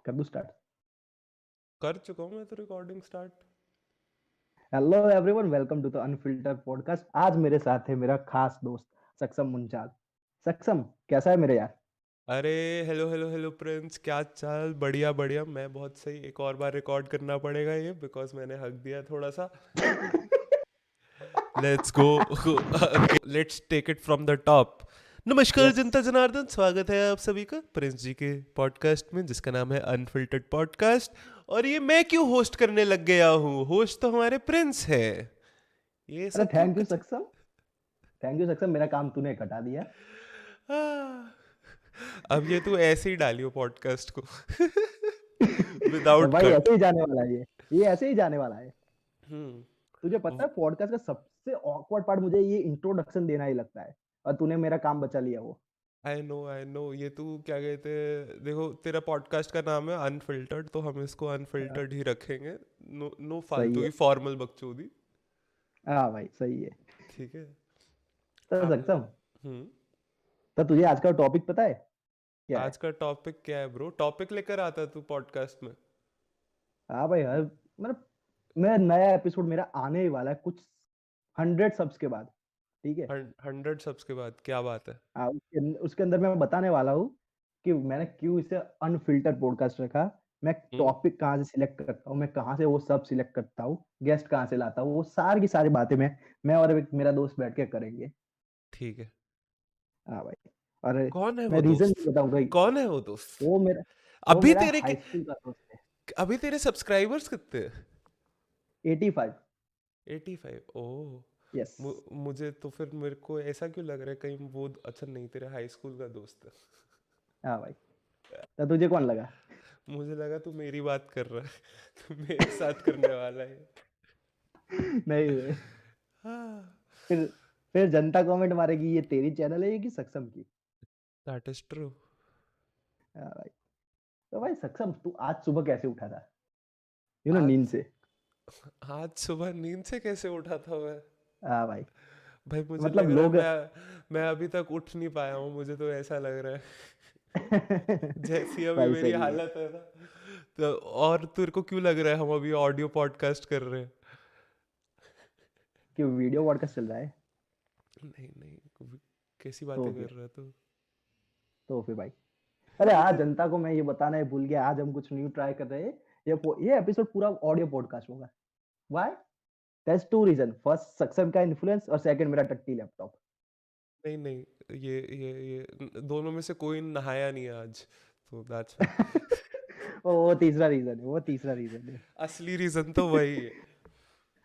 कर दूं स्टार्ट। कर चुका हूँ मैं तो recording start. Hello everyone, welcome to the unfiltered podcast. आज मेरे साथ है मेरा खास दोस्त सक्षम मुंजाल। सक्षम, कैसा है मेरे यार? अरे, हेलो हेलो हेलो प्रिंस, क्या चाल? बढ़िया बढ़िया, मैं बहुत सही। एक और बार रिकॉर्ड करना पड़ेगा ये, बिकॉज मैंने हक दिया थोड़ा सा। Let's go. Let's take it from the top. नमस्कार यस। जनता जनार्दन, स्वागत है आप सभी का प्रिंस जी के पॉडकास्ट में, जिसका नाम है अनफिल्टर्ड पॉडकास्ट। और ये मैं क्यों होस्ट करने लग गया हूँ? होस्ट तो हमारे प्रिंस है। ये अरे सब क्यों थैंक यू कुछ। सक्षम। थैंक यू सक्षम, मेरा काम तूने घटा दिया। हाँ। अब ये तू ऐसे ही डालियो पॉडकास्ट को। तो विदाउट भाई कट। ऐसे ही जाने वाला है ये ऐसे ही जाने वाला है। तुझे पता हम्म। है पॉडकास्ट का सबसे ऑकवर्ड पार्ट मुझे ये इंट्रोडक्शन देना ही लगता है। और तूने मेरा काम बचा लिया वो। आई नो ये तू क्या कहते हैं, देखो तेरा पॉडकास्ट का नाम है अनफिल्टर्ड, तो हम इसको हाँ, अनफिल्टर्ड ही रखेंगे। नो नो सही फालतू है। की फॉर्मल बकचोदी। हाँ भाई, सही है। ठीक है। तो आप। सक्षम, हम्म। तो तुझे आज का टॉपिक पता है क्या आज है? का टॉपिक क्या है ब्रो? टॉपिक लेकर आता तू पॉडकास्ट में। हाँ भाई, हर मतलब मैं नया एपिसोड मेरा आने ही वाला है कुछ 100 सब्स के बाद। ठीक है। 100 सबके बाद क्या बात है? हाँ, उसके अंदर मैं बताने वाला हूँ कि मैंने क्यों इसे अनफिल्टर्ड पॉडकास्ट रखा। मैं हम्म। टॉपिक कहाँ से सिलेक्ट करता हूँ, मैं कहाँ से वो सब सिलेक्ट करता हूँ, गेस्ट कहाँ से लाता हूँ, वो सारी की सारी बातें मैं और एक मेरा दोस्त बैठ के करेंगे। ठीक है। हाँ भाई। और कौन है मैं वो रीजन दोस्त? बताऊंगा। कौन है वो दोस्त? वो मेरा वो अभी मेरा तेरे के हाई स्कूल का दोस्त है। अभी तेरे सब्सक्राइबर्स कितने हैं? 85। 85? ओह। यस। मुझे तो फिर मेरे को ऐसा क्यों लग रहा है कहीं वो अच्छा नहीं, तेरे हाई स्कूल का दोस्त है। हाँ भाई, तो तुझे कौन लगा? मुझे लगा तू मेरी बात कर रहा है। तू मेरे साथ करने वाला है। नहीं भाई। हाँ। फिर फिर जनता कमेंट मारेगी ये तेरी चैनल है ये कि सक्षम की। That is true. हाँ भाई। तो भाई सक्षम, तू आज सुबह कैसे उठा था? नींद आज से। आज सुबह नींद से कैसे उठा था मैं? हाँ भाई। भाई मुझे लग मतलब रहा है लोग मैं अभी तक उठ नहीं पाया हूँ, मुझे तो ऐसा लग रहा है। जैसी अभी भाई मेरी सही है। हालत है ना। तो और तेरे को क्यों लग रहा है हम अभी ऑडियो पॉडकास्ट कर रहे हैं? कि वीडियो पॉडकास्ट चल रहा है। नहीं नहीं, कैसी तो बातें कर फिर रहा है तू? तो फिर भाई, अरे आज जनता को मैं ये बताना ही भूल गया, आज हम कुछ न्यू ट्राई कर रहे हैं। ये एपिसोड पूरा ऑडियो पॉडकास्ट होगा। Why? That's two reason, first Saksham का इन्फ्लुएंस और सेकंड मेरा टट्टी लैपटॉप। नहीं नहीं, ये दोनों में से कोई नहाया नहीं है आज, तो दैट्स व्हाई। वो तीसरा रीजन है, वो तीसरा रीजन है। असली रीजन तो वही है।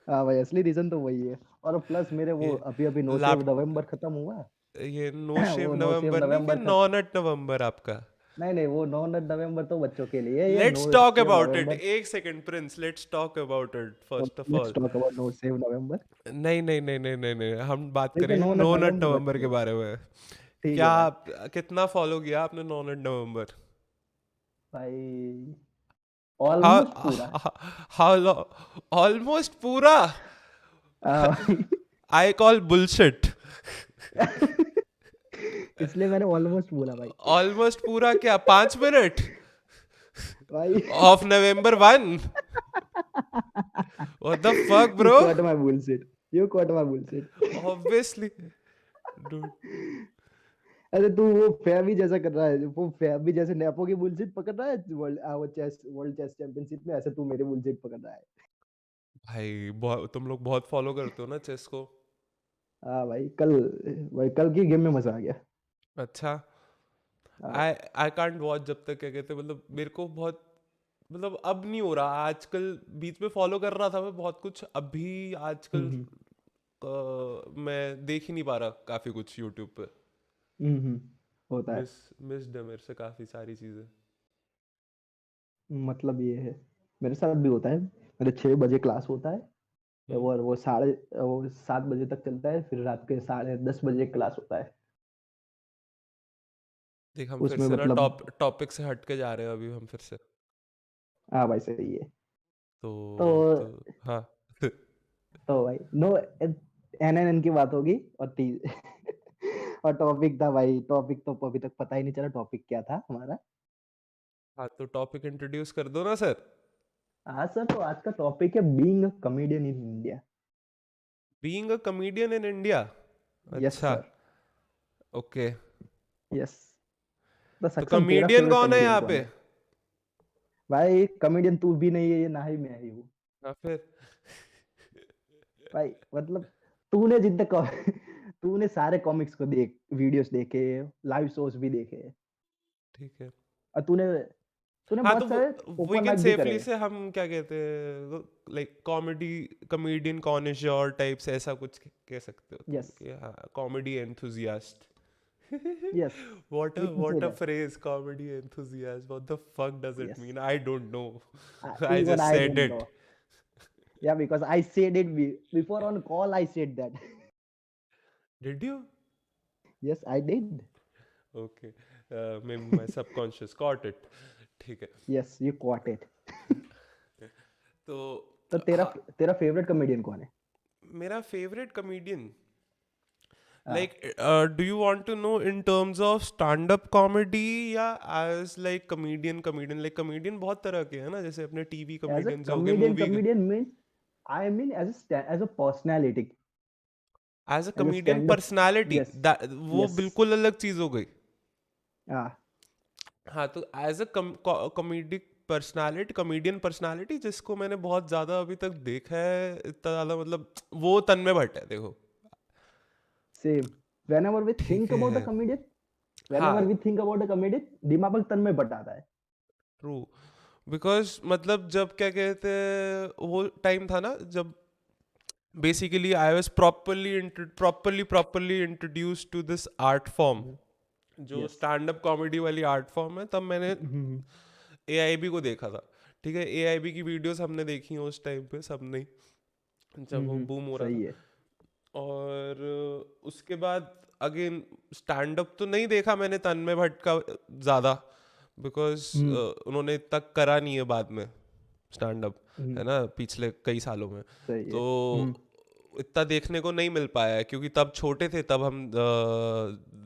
हाँ भाई, असली रीजन तो वही है। और प्लस मेरे वो ये अभी अभी नो सेव लैप नवंबर खत्म हुआ। ये नो शेव वो नो सेव नवंबर नहीं, कि नवंबर खत्म। नौ नट नवंबर आपका? नहीं नहीं, वो नो नवंबर तो बच्चों के लिए, ये no let's talk shave about it. November. एक second Prince, let's talk about it first of let's all. Talk about no shave November. नहीं नहीं नहीं नहीं नहीं नहीं, हम बात ठीक है, करेंगे नो नो नट नट नवंबर नवंबर के रखेंगे। बारे में। ठीक है क्या? भाई। कितना फॉलो किया आपने नो नट नवंबर? भाई हाउ ऑलमोस्ट पूरा। हाउ ऑलमोस्ट पूरा? भाई आई कॉल बुलशिट। इसलिए मैंने ऑलमोस्ट बोला भाई। ऑलमोस्ट पूरा क्या, 5 मिनट भाई of November 1? What the fuck you bro? Cot my bullshit. You cot my bullshit. Obviously dude. अरे तू वो फैबी जैसा कर रहा है, वो फैबी जैसे नेपो की बुलशिट पकड़ रहा है वर्ल्ड चेस चैंपियनशिप में, ऐसे तू मेरे बुलशिट पकड़ रहा है। तुम लोग बहुत फॉलो करते हो ना चेस को। हाँ भाई कल की गेम में मजा आ गया। अच्छा। हाँ भाई। आई आई कांट वॉच जब तक, क्या कहते हैं, मतलब मेरे को बहुत, मतलब अब नहीं हो रहा आजकल। बीच में फॉलो कर रहा था मैं बहुत कुछ, अभी आजकल हम्म मैं देख ही नहीं पा रहा काफी कुछ यूट्यूब पे। हम्म, होता है। मिस मिस्ड है मेरे से काफी सारी चीजें। मतलब ये है, मेरे साथ भी होता है। मेरे 6 बजे क्लास होता है हम्म। और वो 7 बजे तक चलता है, फिर रात के 10:30 बजे क्लास होता है। देख, हम फिर उसमें से ना मतलब। टॉपिक से हट के जा रहे हैं अभी हम फिर से। हाँ भाई सही है। तो तो तो हाँ। तो भाई नो एन की बात होगी और और टॉपिक था भाई, टॉपिक तो अभी तक पता ही नहीं चला टॉपिक क्या था हमारा। हाँ तो टॉपिक इंट्रोड्यूस कर दो ना सर। हाँ सर, तो आज का टॉपिक है being a comedian in India. Being a comedian in India. Yes अच्छा। सर। ओके। यस। तो तो सक्षम, तेरा कॉमेडियन फेवरेट कौन है कॉमेडियन यहाँ कौन पे? है? भाई कॉमेडियन तू भी नहीं है, ये ना ही मैं ही हूँ। हाँ फिर। भाई मतलब तूने जितने तूने सारे कॉमिक्स को वीडियोस देखे, लाइव शोज भी देखे, ठीक है। और तूने तूने हाँ तो बहुत सारे वी ओपन कैन माइक भी करे सेफली हैं। से हम क्या कहते हैं, लाइक कॉमेडी कॉमेडियन कौन इज योर टाइप्स, ऐसा कुछ कह सकते हो तुम यस। कि हाँ comedy enthusiast. Yes, what a we can say what a that. phrase, comedy enthusiast, what the fuck does it yes, mean? I don't know. I even just I said don't know. it. Yeah because I said it before on call, I said that. Did you? Yes I did. Okay. Maybe my subconscious caught it. ठीक है। Yes, you cot it. तो तो तेरा हाँ, तेरा favourite comedian कौन है? मेरा फेवरेट कॉमेडियन, हाँ, like do you want to know in terms of stand up comedy या as like comedian? Like comedian बहुत तरह के हैं ना, जैसे अपने टीवी एज अ comedians हो गए, comedian, movie. Comedian means I mean as a personality, as a as a comedian stand up. Personality, yes. वो यस। बिल्कुल अलग चीज हो गई। हाँ। हाँ तो एज अ कॉमेडियन पर्सनालिटी जिसको मैंने बहुत ज्यादा अभी तक देखा है, इतना ज्यादा मतलब, वो तन्मय भट्ट है, देखो। सेम। whenever we ठीक think about a है। comedian, whenever हाँ we think about a comedian, दिमाग में तन्मय भट्ट आता है। ट्रू। बिकॉज मतलब जब क्या कहते हैं, वो टाइम था ना जब basically I was properly introduce to this art form, जो यस। स्टैंड अप कॉमेडी वाली आर्ट फॉर्म है, तब मैंने एआईबी को देखा था। ठीक है, एआईबी की वीडियोस हमने देखी हैं उस टाइम पे, सब नहीं, जब वो बूम हो रहा था। सही है। और उसके बाद अगेन स्टैंड अप तो नहीं देखा मैंने तन्मय भट्ट का ज़्यादा, बिकॉज हम्म। उन्होंने इतना करा नहीं है बाद में स्टैंड अप, हम्म। है ना, पिछले कई सालों में। सही है। तो इतना देखने को नहीं मिल पाया है, क्योंकि तब छोटे थे, तब हम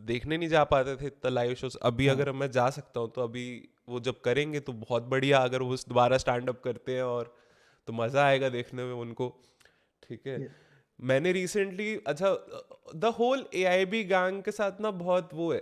देखने नहीं जा पाते थे इतना लाइव शोज। अभी हाँ। अगर मैं जा सकता हूँ तो अभी वो जब करेंगे तो बहुत बढ़िया, अगर वो दोबारा स्टैंड अप करते हैं और तो मज़ा आएगा देखने में उनको। ठीक है। यस। मैंने रिसेंटली, अच्छा, द होल एआईबी गैंग के साथ ना बहुत वो है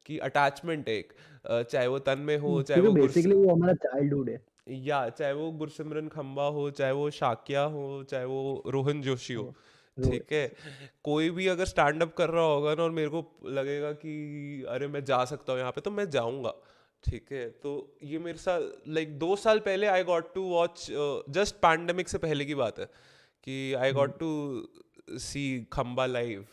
कि अटैचमेंट है एक, चाहे वो तन्मय हो, चाहे क्योंकि वो बेसिकली वो हमारा चाइल्डहुड है। या चाहे वो गुरसिमरन खंबा हो, चाहे वो शाक्या हो, चाहे वो रोहन जोशी हो। ठीक है। रोहित। कोई भी अगर स्टैंड अप कर रहा होगा ना और मेरे को लगेगा कि अरे मैं जा सकता हूँ यहाँ पे, तो मैं जाऊँगा। ठीक है। तो ये मेरे साथ लाइक 2 साल पहले I got to watch, just pandemic से पहले की बात है, कि आई गॉट टू सी खंबा लाइव।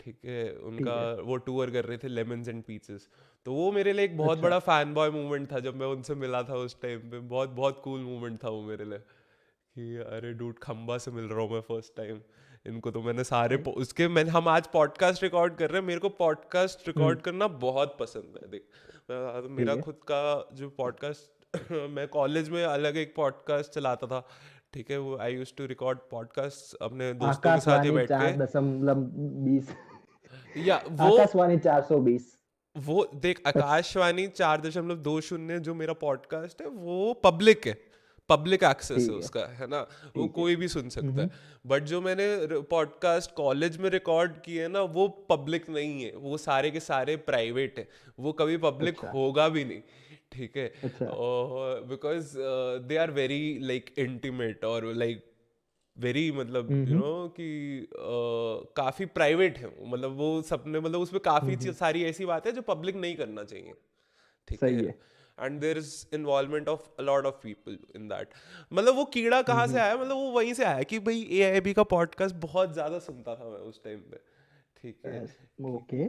ठीक है। ठीक उनका है। वो टूर कर रहे थे, लेमन्स एंड पीचेस। तो वो मेरे लिए एक बहुत अच्छा। बड़ा फैन बॉय मूवमेंट था, जब मैं उनसे मिला था उस टाइम पे। बहुत बहुत कूल मूवमेंट था वो मेरे लिए, कि अरे डूड खंबा से मिल रहा हूँ मैं फर्स्ट टाइम। इनको तो मैंने सारे भाई। उसके मैंने, हम आज पॉडकास्ट रिकॉर्ड कर रहे हैं, मेरे को पॉडकास्ट हम्म। रिकॉर्ड करना बहुत पसंद है। देख ठीक मेरा है। खुद का जो पॉडकास्ट मैं कॉलेज में अलग एक पॉडकास्ट चलाता था। ठीक है। वो आई यूज टू रिकॉर्ड पॉडकास्ट अपने दोस्तों के साथ ही आकाशवाणी बैठ के। 4.20। या वो आकाशवाणी 420। वो देख, आकाशवाणी 4.20 जो मेरा पॉडकास्ट है वो पब्लिक है, पब्लिक एक्सेस है ठीक है। उसका, है ना, वो ठीक है। कोई भी सुन सकता हम्म। है। बट जो मैंने पॉडकास्ट कॉलेज में रिकॉर्ड किए ना, वो पब्लिक नहीं है, वो सारे के सारे प्राइवेट है, वो कभी पब्लिक अच्छा। होगा भी नहीं। ठीक है। अच्छा। Because they are very like intimate और लाइक वेरी, मतलब हम्म। कि काफी प्राइवेट है वो, मतलब वो सबने, मतलब उसमें काफी हम्म। सारी ऐसी बातें हैं जो पब्लिक नहीं करना चाहिए। ठीक है। सही है। And there is involvement of a lot of people in that. मतलब वो कीड़ा कहाँ से हम्म। आया, मतलब वो वहीं से आया कि भाई एआईबी का पॉडकास्ट बहुत ज्यादा सुनता था मैं उस टाइम पे। ठीक है। कि ओके।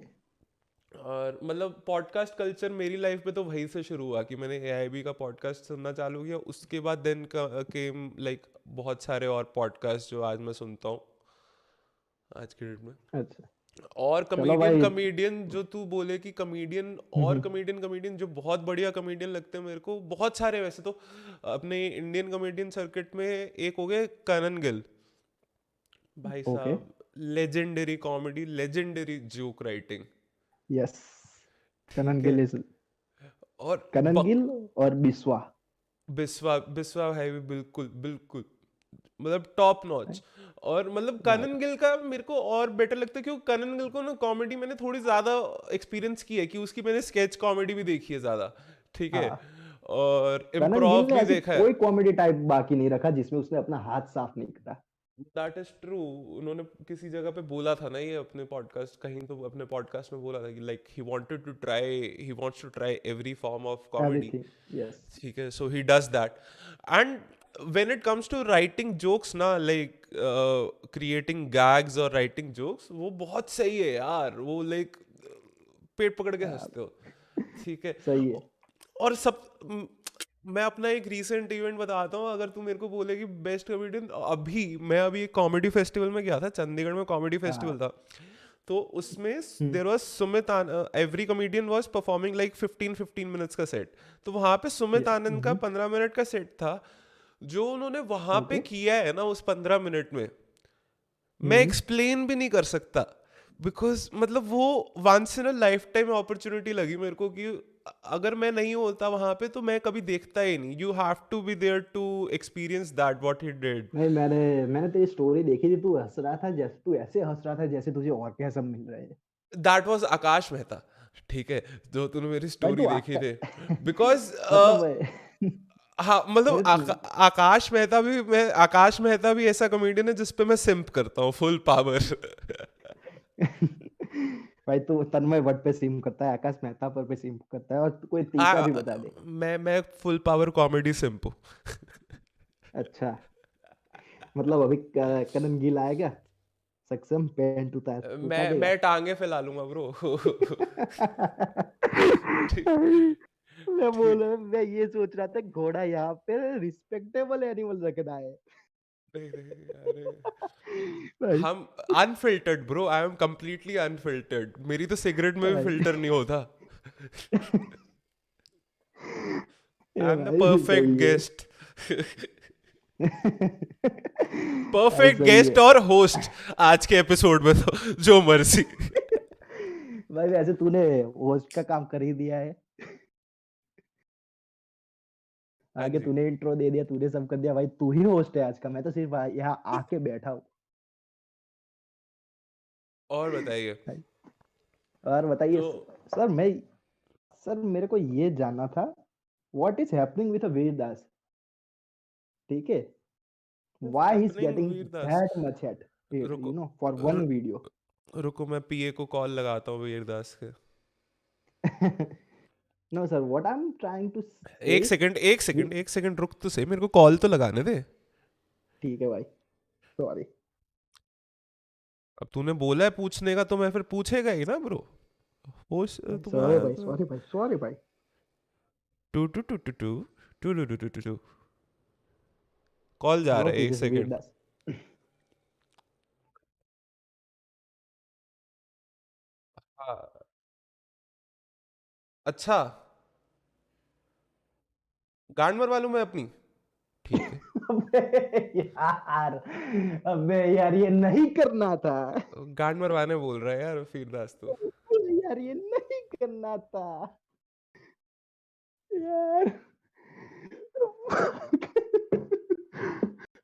और मतलब पॉडकास्ट कल्चर मेरी लाइफ में तो वहीं से शुरू हुआ कि मैंने एआईबी का पॉडकास्ट सुनना चालू किया। उसके बाद देन केम लाइक बहुत सारे और पॉडकास्ट जो आज मैं सुनता हूँ आज के डेट में। अच्छा। और चलो कॉमेडियन भाई। कॉमेडियन जो तू बोले कि कॉमेडियन, और कॉमेडियन जो बहुत बढ़िया कॉमेडियन लगते हैं मेरे को, बहुत सारे वैसे तो अपने इंडियन कॉमेडियन सर्किट में। एक हो गए करण गिल, भाई ओके। साहब, legendary comedy, legendary joke writing. Yes. Kanan ठीक है। गिल और कनन गिल और बिस्वा। बिस्वा बिस्वा है भी, बिल्कुल बिल्कुल, मतलब टॉप नॉच। और मतलब कनन गिल का मेरे को और बेटर लगता है, क्योंकि कनन गिल को ना कॉमेडी मैंने थोड़ी ज्यादा एक्सपीरियंस की है, कि उसकी मैंने स्केच कॉमेडी भी देखी है ज्यादा, ठीक है, हाँ, और कनन गिल इम्प्रोव ने भी ऐसी देखा है। कोई कॉमेडी टाइप बाकी नहीं रखा जिसमें उसने अपना हाथ साफ नहीं करा। That is true. उन्होंने किसी जगह पे बोला था ना, ये अपने पॉडकास्ट, कहीं तो अपने पॉडकास्ट में बोला था कि like he wants to try every form of comedy, everything, yes. ठीक है, so he does that. And when it comes to writing jokes ना, लाइक क्रिएटिंग गैग्स और राइटिंग जोक्स, वो बहुत सही है यार, वो लाइक पेट पकड़ के हंसते हो, ठीक है। सही है। और मैं अपना एक रीसेंट इवेंट बताता हूँ, अगर तू मेरे को बोले कि बेस्ट कॉमेडियन, मैं अभी एक कॉमेडी फेस्टिवल में गया था, चंडीगढ़ में कॉमेडी फेस्टिवल हाँ। था। तो उसमें hmm. There was Sumit, every comedian was performing like 15 minutes का सेट। तो वहां पे सुमित आनंद का 15 मिनट का सेट था, जो उन्होंने वहां पे ओके। किया है ना उस 15 मिनट में, मैं हम्म। एक्सप्लेन भी नहीं कर सकता। बिकॉज मतलब वो once in a lifetime opportunity लगी मेरे को, कि अगर मैं नहीं होता वहां पे तो मैं कभी देखता ही नहीं। You have to be there to experience that what he did. नहीं, मैंने मैंने तेरी स्टोरी देखी थी, तू हंस रहा था, जैसे तू ऐसे हंस रहा था जैसे तुझे और क्या सब मिल रहे हैं। दैट वाज आकाश मेहता, ठीक है, जो तूने मेरी भाई तू स्टोरी देखी आका थी। बिकॉज मतलब हाँ, मतलब मेरे तू आकाश मेहता भी ऐसा कॉमेडियन है जिसपे मैं सिंप करता हूँ फुल पावर। भाई तू तन्मय भट्ट पे सिम करता है, आकाश मेहता पर पे सिम करता है, और तू कोई तीसरा भी बता दे। मैं फुल पावर कॉमेडी सिंप हूँ। अच्छा, मतलब अभी कनन गिल आएगा, सक्षम पेंट उतार देगा। मैं टांगे फैला लूंगा ब्रो। ठीक ठीक। मैं ये सोच रहा था घोड़ा यहाँ पे रिस्पेक्टेबल एनिमल रखना है। नहीं नहीं, अरे भाई हम unfiltered bro, I am completely unfiltered, मेरी तो सिगरेट में भी भाई फिल्टर नहीं होता। आई ये एम द भाई परफेक्ट सही है। गेस्ट। भाई परफेक्ट सही है। गेस्ट और होस्ट आज के एपिसोड में, तो जो मर्जी। भाई वैसे तूने होस्ट का काम कर ही दिया है, हाँ आगे जी, तूने इंट्रो दे दिया, तूने सब कर दिया, भाई तू ही होस्ट है आज का, मैं तो सिर्फ यहाँ आके बैठा हूँ। और बताइए। भाई, और बताइए तो सर। सर मेरे को ये जानना था, व्हाट इज हैपनिंग विद वीर दास, ठीक है, why he is happening getting Vir Das, that much hate रुको फॉर वन वीडियो। रुको मैं पीए को कॉल लगाता हूँ वीरदास के। No sir, what I am trying to से। एक सेकंड एक सेकंड एक सेकंड, रुक तो सही, मेरे को कॉल तो लगाने दे। ठीक है भाई, सॉरी। अब तूने बोला है पूछने का, तो मैं फिर पूछेगा ही ना ब्रो। होश सॉरी भाई, तुम्हारा सॉरी भाई, सॉरी भाई। टू टू टू टू टू टू टू टू टू टू टू कॉल जा रहा व्हाट है, इज एक दिस वीर सेकंड। दास। हाँ, अच्छा, गांड मरवा लूं मैं अपनी, ठीक है। यार, अबे यार ये नहीं करना था। गांड मरवाने बोल रहा है यार वीरदास तो। यार ये नहीं करना था यार।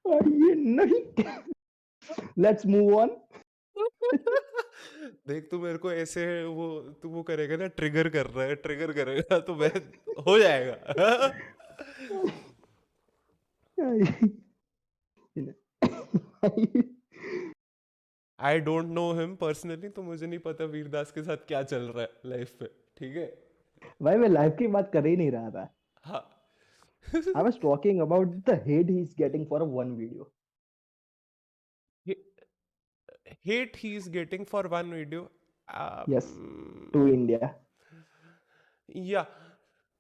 और ये नहीं, लेट्स मूव ऑन। देख, तू मेरे को ऐसे वो तू वो करेगा ना, ट्रिगर कर रहा है, ट्रिगर करेगा तो मैं हो जाएगा। आई डोंट नो हिम पर्सनली, तो मुझे नहीं पता वीरदास के साथ क्या चल रहा है लाइफ में, ठीक है। भाई मैं लाइफ की बात कर ही नहीं रहा था। हाँ। I was talking about the hate he is getting for one video. Hate he is getting for one video. Yes, to India. या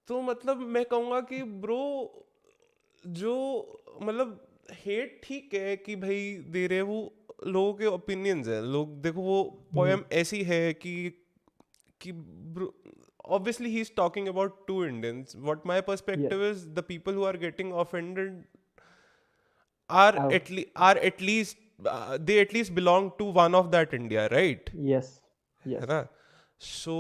तो मतलब मैं कहूँगा कि ब्रो, जो मतलब हेट ठीक है कि भाई दे रहे वो, लोगों के ओपिनियंस है, लोग देखो वो पोयम ऐसी है कि obviously he's talking about two Indians. What my yes. perspective is, the people who are getting offended are at least they at least belong to one of that India, right? Yes, है yes. ना? So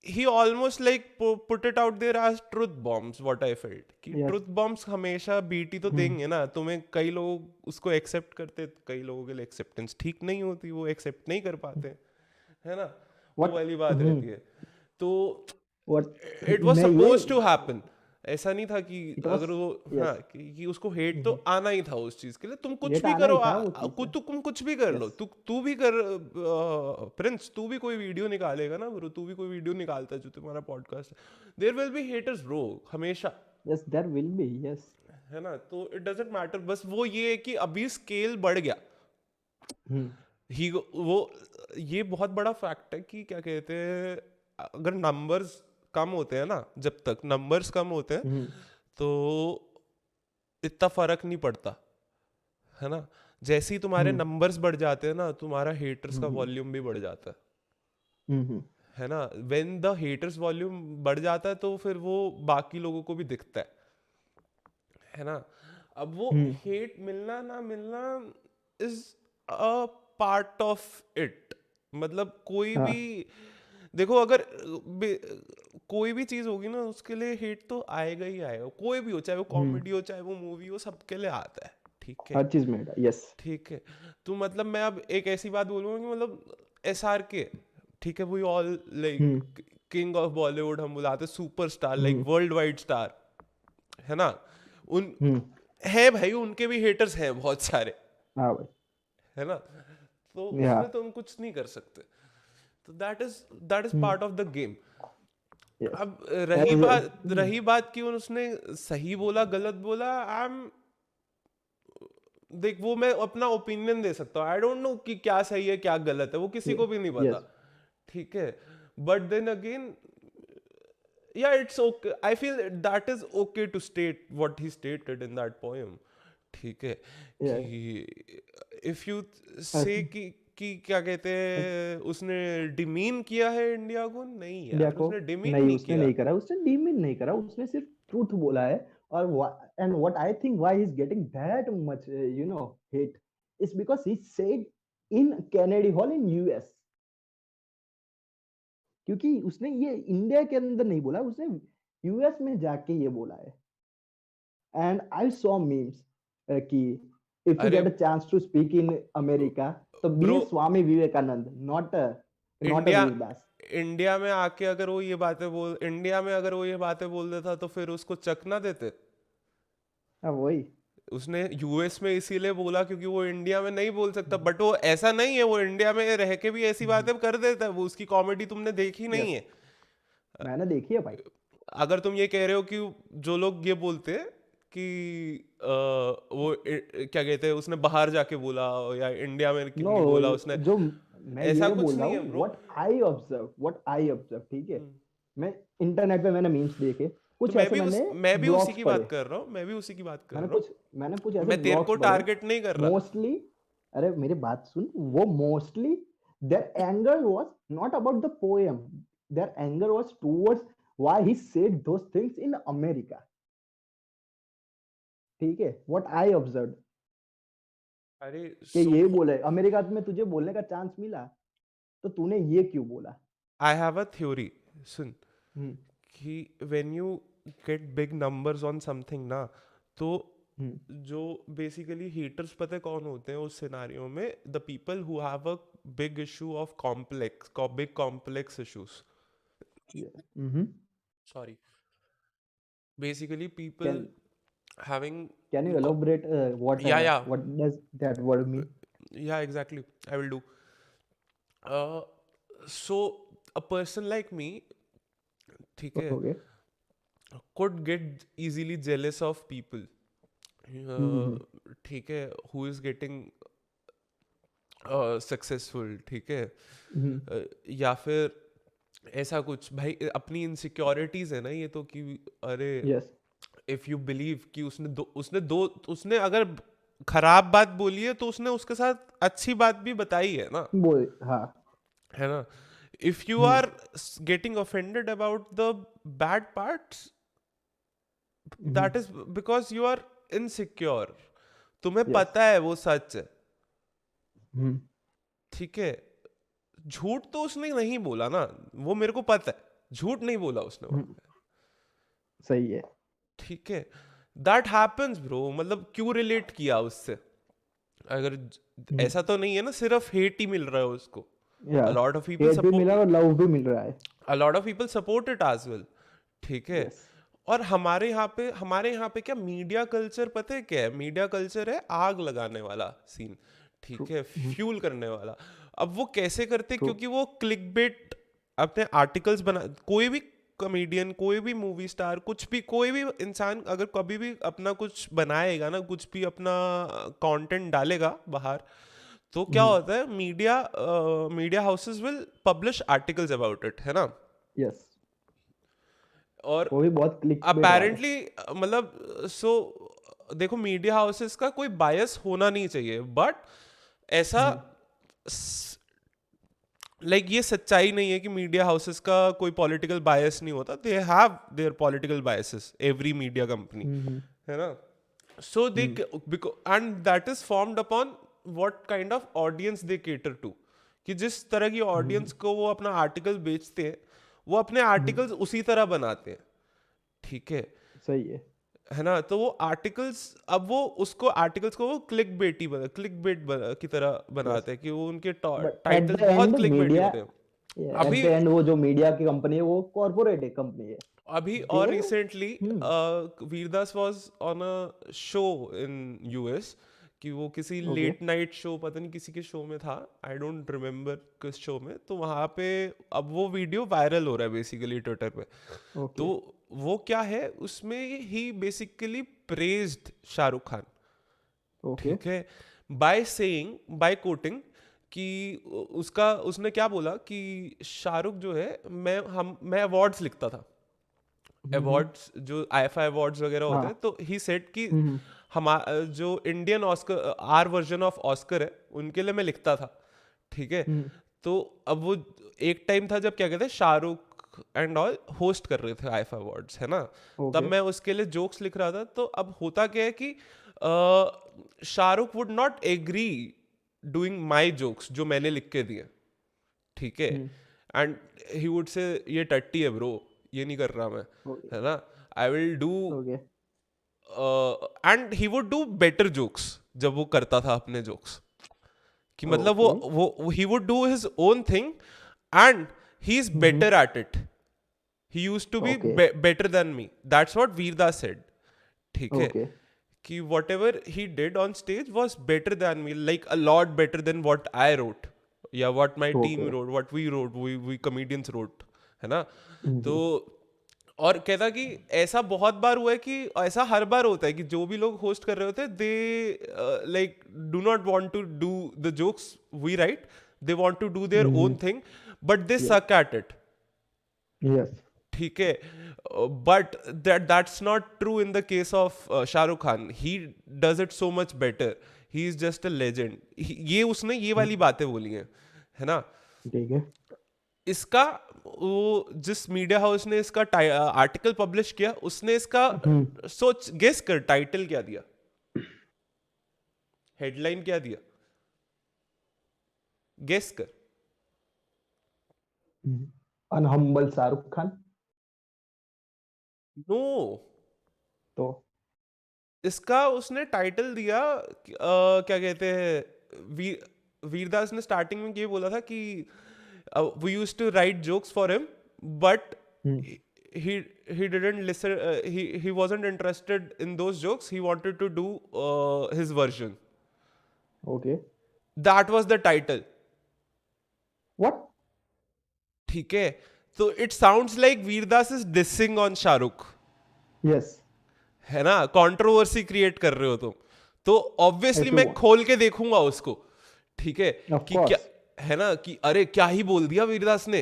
he almost like put it out there as truth bombs, what I felt कि Yes. truth bombs हमेशा BT तो हम्म देंगे ना तुम्हें। कई लोग उसको एक्सेप्ट करते, कई लोगों के लिए एक्सेप्टेंस ठीक नहीं होती, वो एक्सेप्ट नहीं कर पाते, है ना, वो what वाली बात रहती है। तो what इट वाज मैं ये सपोज टू हैपन, ऐसा नहीं था कि it was अगर वो, हाँ, yes कि उसको हेट तो आना ही था उस चीज के लिए। तुम कुछ ये तो भी आना करो, ही था वो चीज से तुम कुछ भी कर लो, yes तू भी कर, प्रिंस तू भी कोई वीडियो निकालेगा ना ब्रो, तू भी कोई वीडियो निकालता है जो तुम्हारा पॉडकास्ट है, there will be haters bro, हमेशा, yes there will be yes है ना। तो इट डजेंट मैटर, बस वो ये है कि अभी स्केल बढ़ गया। हम्म ही वो ये बहुत बड़ा फैक्ट है कि क्या कहते हैं, अगर नंबर्स कम होते हैं ना, जब तक नंबर्स कम होते हैं हम्म तो इतना फर्क नहीं पड़ता, है ना। जैसे ही तुम्हारे हम्म नंबर्स बढ़ जाते हैं ना, तुम्हारा हेटर्स का हम्म वॉल्यूम भी बढ़ जाता हम्म है ना। व्हेन द हेटर्स वॉल्यूम बढ़ जाता है तो फिर वो बाकी लोगों को भी दिखता है ना। अब वो हम्म हेट मिलना ना मिलना is a part of it. मतलब कोई भी, हाँ देखो अगर कोई भी चीज होगी ना उसके लिए हेट तो आएगा ही आएगा, कोई भी हो, चाहे वो कॉमेडी हो चाहे वो मूवी हो, सबके लिए आता है, ठीक है। हर चीज में यस ठीक है। तो मतलब मैं अब एक ऐसी बात बोलूंगा कि मतलब SRK, ठीक है, we all hmm like king of Bollywood हम बुलाते, superstar, like hmm worldwide star, है ना। उन हम्म है भाई, उनके भी हेटर्स हैं बहुत सारे, हाँ भाई है ना। तो या उसमें तुम कुछ नहीं कर सकते। तो that is hmm part of the game. Yes अब एज रही बात कि उसने सही बोला गलत बोला, आई एम, देख वो मैं अपना ओपिनियन दे सकता हूँ, आई डोंट नो कि क्या सही है क्या गलत है, वो किसी को भी नहीं पता, यस ठीक है। But then again, yeah, it's okay, I feel that is okay to state what he stated in that poem, ठीक है। कि इफ यू से कि क्या कहते हैं, उसने डिमीन किया है इंडिया को, नहीं इंडिया यार को उसने डिमीन नहीं नहीं उसने किया। नहीं करा उसने डीमिन नहीं करा उसने सिर्फ ट्रूथ बोला है और and what I think why he is getting that much hate is because he said in Kennedy hall in US क्योंकि उसने ये इंडिया के अंदर नहीं बोला उसने यूएस में जाके ये बोला है एंड आई सॉ मीम्स कि if you are get a chance to speak in America तो be bro, Swami Vivekananda not a India Ravidas India में आके अगर वो ये बातें बोल, इंडिया में अगर वो ये बातें बोल देता तो फिर उसको चक ना देते। हाँ वही उसने यूएस में इसीलिए बोला क्योंकि वो इंडिया में नहीं बोल सकता, बट वो ऐसा नहीं है, वो इंडिया में रह के भी ऐसी बातें कर देता है, वो उसकी कॉमेडी तुमने देखी नहीं यस है। मैंने देखी है भाई अगर तुम ये कह रहे हो कि जो लोग ये बोलते हैं कि क्या कहते हैं उसने बाहर जाके बोला या इंडिया में नो नहीं बोला उसने, जो मैं ऐसा ये कुछ बोल रहा नहीं है हूँ ब्रो। व्हाट आई ऑब्जर्व ठीक है मैं इंटरनेट पे मैंने मीम्स देखे तो कुछ ऐसे मैंने मैं भी उसी ब्लॉग्स की बात पढ़े कर रहा हूँ, मैं भी उसी की बात कर मैंने रहा कुछ हूँ। मैंने कुछ ऐसे मैं तेरे ब्लॉग्स को पढ़े टारगेट नहीं कर रहा। मोस्टली अरे मेरी बात सुन वो mostly their anger was not about the poem their anger was towards why he said those things in America ठीक है व्हाट आई ऑब्जर्व अरे कि सो ये बोले अमेरिका में तुझे बोलने का चांस मिला तो तूने ये क्यों बोला आई हैव अ थ्योरी, सुन, हम्म कि when you get big numbers on something ना, तो हम्म जो बेसिकली हीटर्स पता है कौन होते हैं उस सिनारियो में, the people who have a big issue of big complex issues, Mm-hmm. Sorry, basically people Can having, can you elaborate या what does that word mean? या exactly, I will do. So a person like me, ठीक है, Okay. could get easily jealous of people, Mm-hmm. ठीक है, who is getting successful, ठीक है। Mm-hmm. या फिर ऐसा कुछ, भाई अपनी इनसिक्योरिटीज है ना ये तो, कि अरे Yes. इफ यू बिलीव कि उसने अगर खराब बात बोली है तो उसने उसके साथ अच्छी बात भी बताई है ना, बोल हाँ है ना। If you hmm are getting offended about the bad parts, hmm that is because you are insecure, तुम्हें yes पता है वो सच है, हम्म ठीक है। झूठ तो उसने नहीं बोला ना, वो मेरे को पता है, झूठ नहीं बोला उसने वहां हम्म, पे, सही है। ठीक है। दैट हैपेंस ब्रो, मतलब क्यों रिलेट किया उससे? अगर हम्म, ऐसा तो नहीं है ना सिर्फ हेट ही मिल रहा है उसको, या a lot of people hate भी मिला support, और लव भी मिल रहा है। a lot of people support it as well, ठीक है। यस। और हमारे यहाँ पे क्या मीडिया कल्चर पता है क्या है? मीडिया कल्चर है आग लगाने वाला सीन, ट्रू। ठीक है, फ्यूल करने वाला। अब वो कैसे करते? ट्रू। क्योंकि वो क्लिकबेट अपने आर्टिकल्स बना, कोई भी कॉमेडियन, कोई भी मूवी स्टार, कुछ भी, कोई भी इंसान अगर कभी भी अपना कुछ बनाएगा ना, कुछ भी अपना कंटेंट डालेगा बाहर, तो क्या होता है, media houses will publish articles about it, है ना। यस। और वो भी बहुत क्लिक बेट वाले। अपेरेंटली मतलब सो देखो, मीडिया हाउसेस का कोई बायस होना नहीं चाहिए, बट ऐसा हम्म, लाइक ये सच्चाई नहीं है कि मीडिया हाउसेस का कोई पॉलिटिकल बायस नहीं होता। They have their political biases, every media company, hmm, है ना। So they, hmm, and that is formed upon what kind of audience they cater to, कि जिस तरह की हम्म, ऑडियंस को वो अपना आर्टिकल बेचते हैं, वो अपने हम्म, आर्टिकल्स उसी तरह बनाते हैं, ठीक सही है। है ना। तो वो आर्टिकल्स, अब वो उसको आर्टिकल्स को वो क्लिक बेट की तरह यस। बनाते हैं, कि वो उनके बट एट टाइटल्स द बहुत एंड क्लिक बेटी मीडिया, होते हैं। एट अभी द एंड वो जो मीडिया की कंपनी है वो कॉर्पोरेट एक कंपनी है। अभी दे। और recently hmm. Vir Das was on a show in US, कि वो किसी ओके। लेट नाइट शो, पता नहीं किसी के शो में था, आई डोंट रिमेम्बर किस शो में, तो वहां पे अब वो वीडियो वायरल हो रहा है बेसिकली ट्विटर पे। तो ओके। वो क्या है, उसमें he basically praised Shahrukh Khan, okay. ठीक है, बाय सेइंग, बाय कोटिंग, कि उसका उसने क्या बोला कि शाहरुख जो है, मैं अवार्ड्स लिखता था, हम्म। अवार्ड्स जो आईएफआई अवार्ड्स वगैरह होते हैं, हाँ। तो ही सेड कि हम्म। हम जो Indian Oscar, our version of Oscar है, उनके लिए मैं लिखता था, ठीक है। हम्म। तो अब वो एक टाइम था जब क्या कहते हैं, शाहरुख एंड ऑल होस्ट कर रहे थे आईएफआई अवार्ड्स, है ना। तब ओके। मैं उसके लिए जोक्स लिख रहा था। तो अब होता क्या है कि Shahrukh would not agree doing my jokes जो मैंने लिख के दिए, ठीक है। हम्म। एंड ही वुड से ये टट्टी है ब्रो, ये नहीं कर रहा मैं, ओके। है ना। I will do, okay. And he would do better jokes जब वो करता था अपने जोक्स, कि मतलब ओके। वो he would do his own thing, and he is hmm. Better at it, he used to B okay. Better than me, that's what Vir Das said, ठीक है। ओके। कि whatever he did on stage was better than me, like a lot better than what I wrote, या what my team okay. wrote, what we wrote, we comedians wrote, है ना। तो हम्म। और कहता कि ऐसा बहुत बार हुआ है, कि ऐसा हर बार होता है कि जो भी लोग होस्ट कर रहे होते हैं, they like do not want to do the jokes we write, they want to do their own thing, but they yes. Suck at it, yes. ठीक है। But that's not true in the case of Shahrukh Khan, he does it so much better, he is just a legend. ये उसने ये वाली बातें बोली हैं, है ना। ठीक है। इसका वो जिस मीडिया हाउस ने इसका आर्टिकल पब्लिश किया, उसने इसका हम्म। सोच, गेस कर टाइटल क्या दिया, हेडलाइन क्या दिया, गेस कर। अनहम्बल शाहरुख खान। नो, तो इसका उसने टाइटल दिया क्या कहते हैं, वीरदास ने स्टार्टिंग में ये बोला था कि we used to write jokes for him, but hmm. he he didn't listen, he wasn't interested in those jokes, he wanted to do his version, okay. that was the title, what? ठीक है। तो it sounds like Vir Das is dissing on Shahrukh, yes. है ना, controversy create कर रहे हो तुम, तो ऑब्वियसली इफ यू मैं खोल के देखूंगा उसको, ठीक है, ऑफ कि क्या, कोर्स। है ना, कि अरे क्या ही बोल दिया वीरदास ने,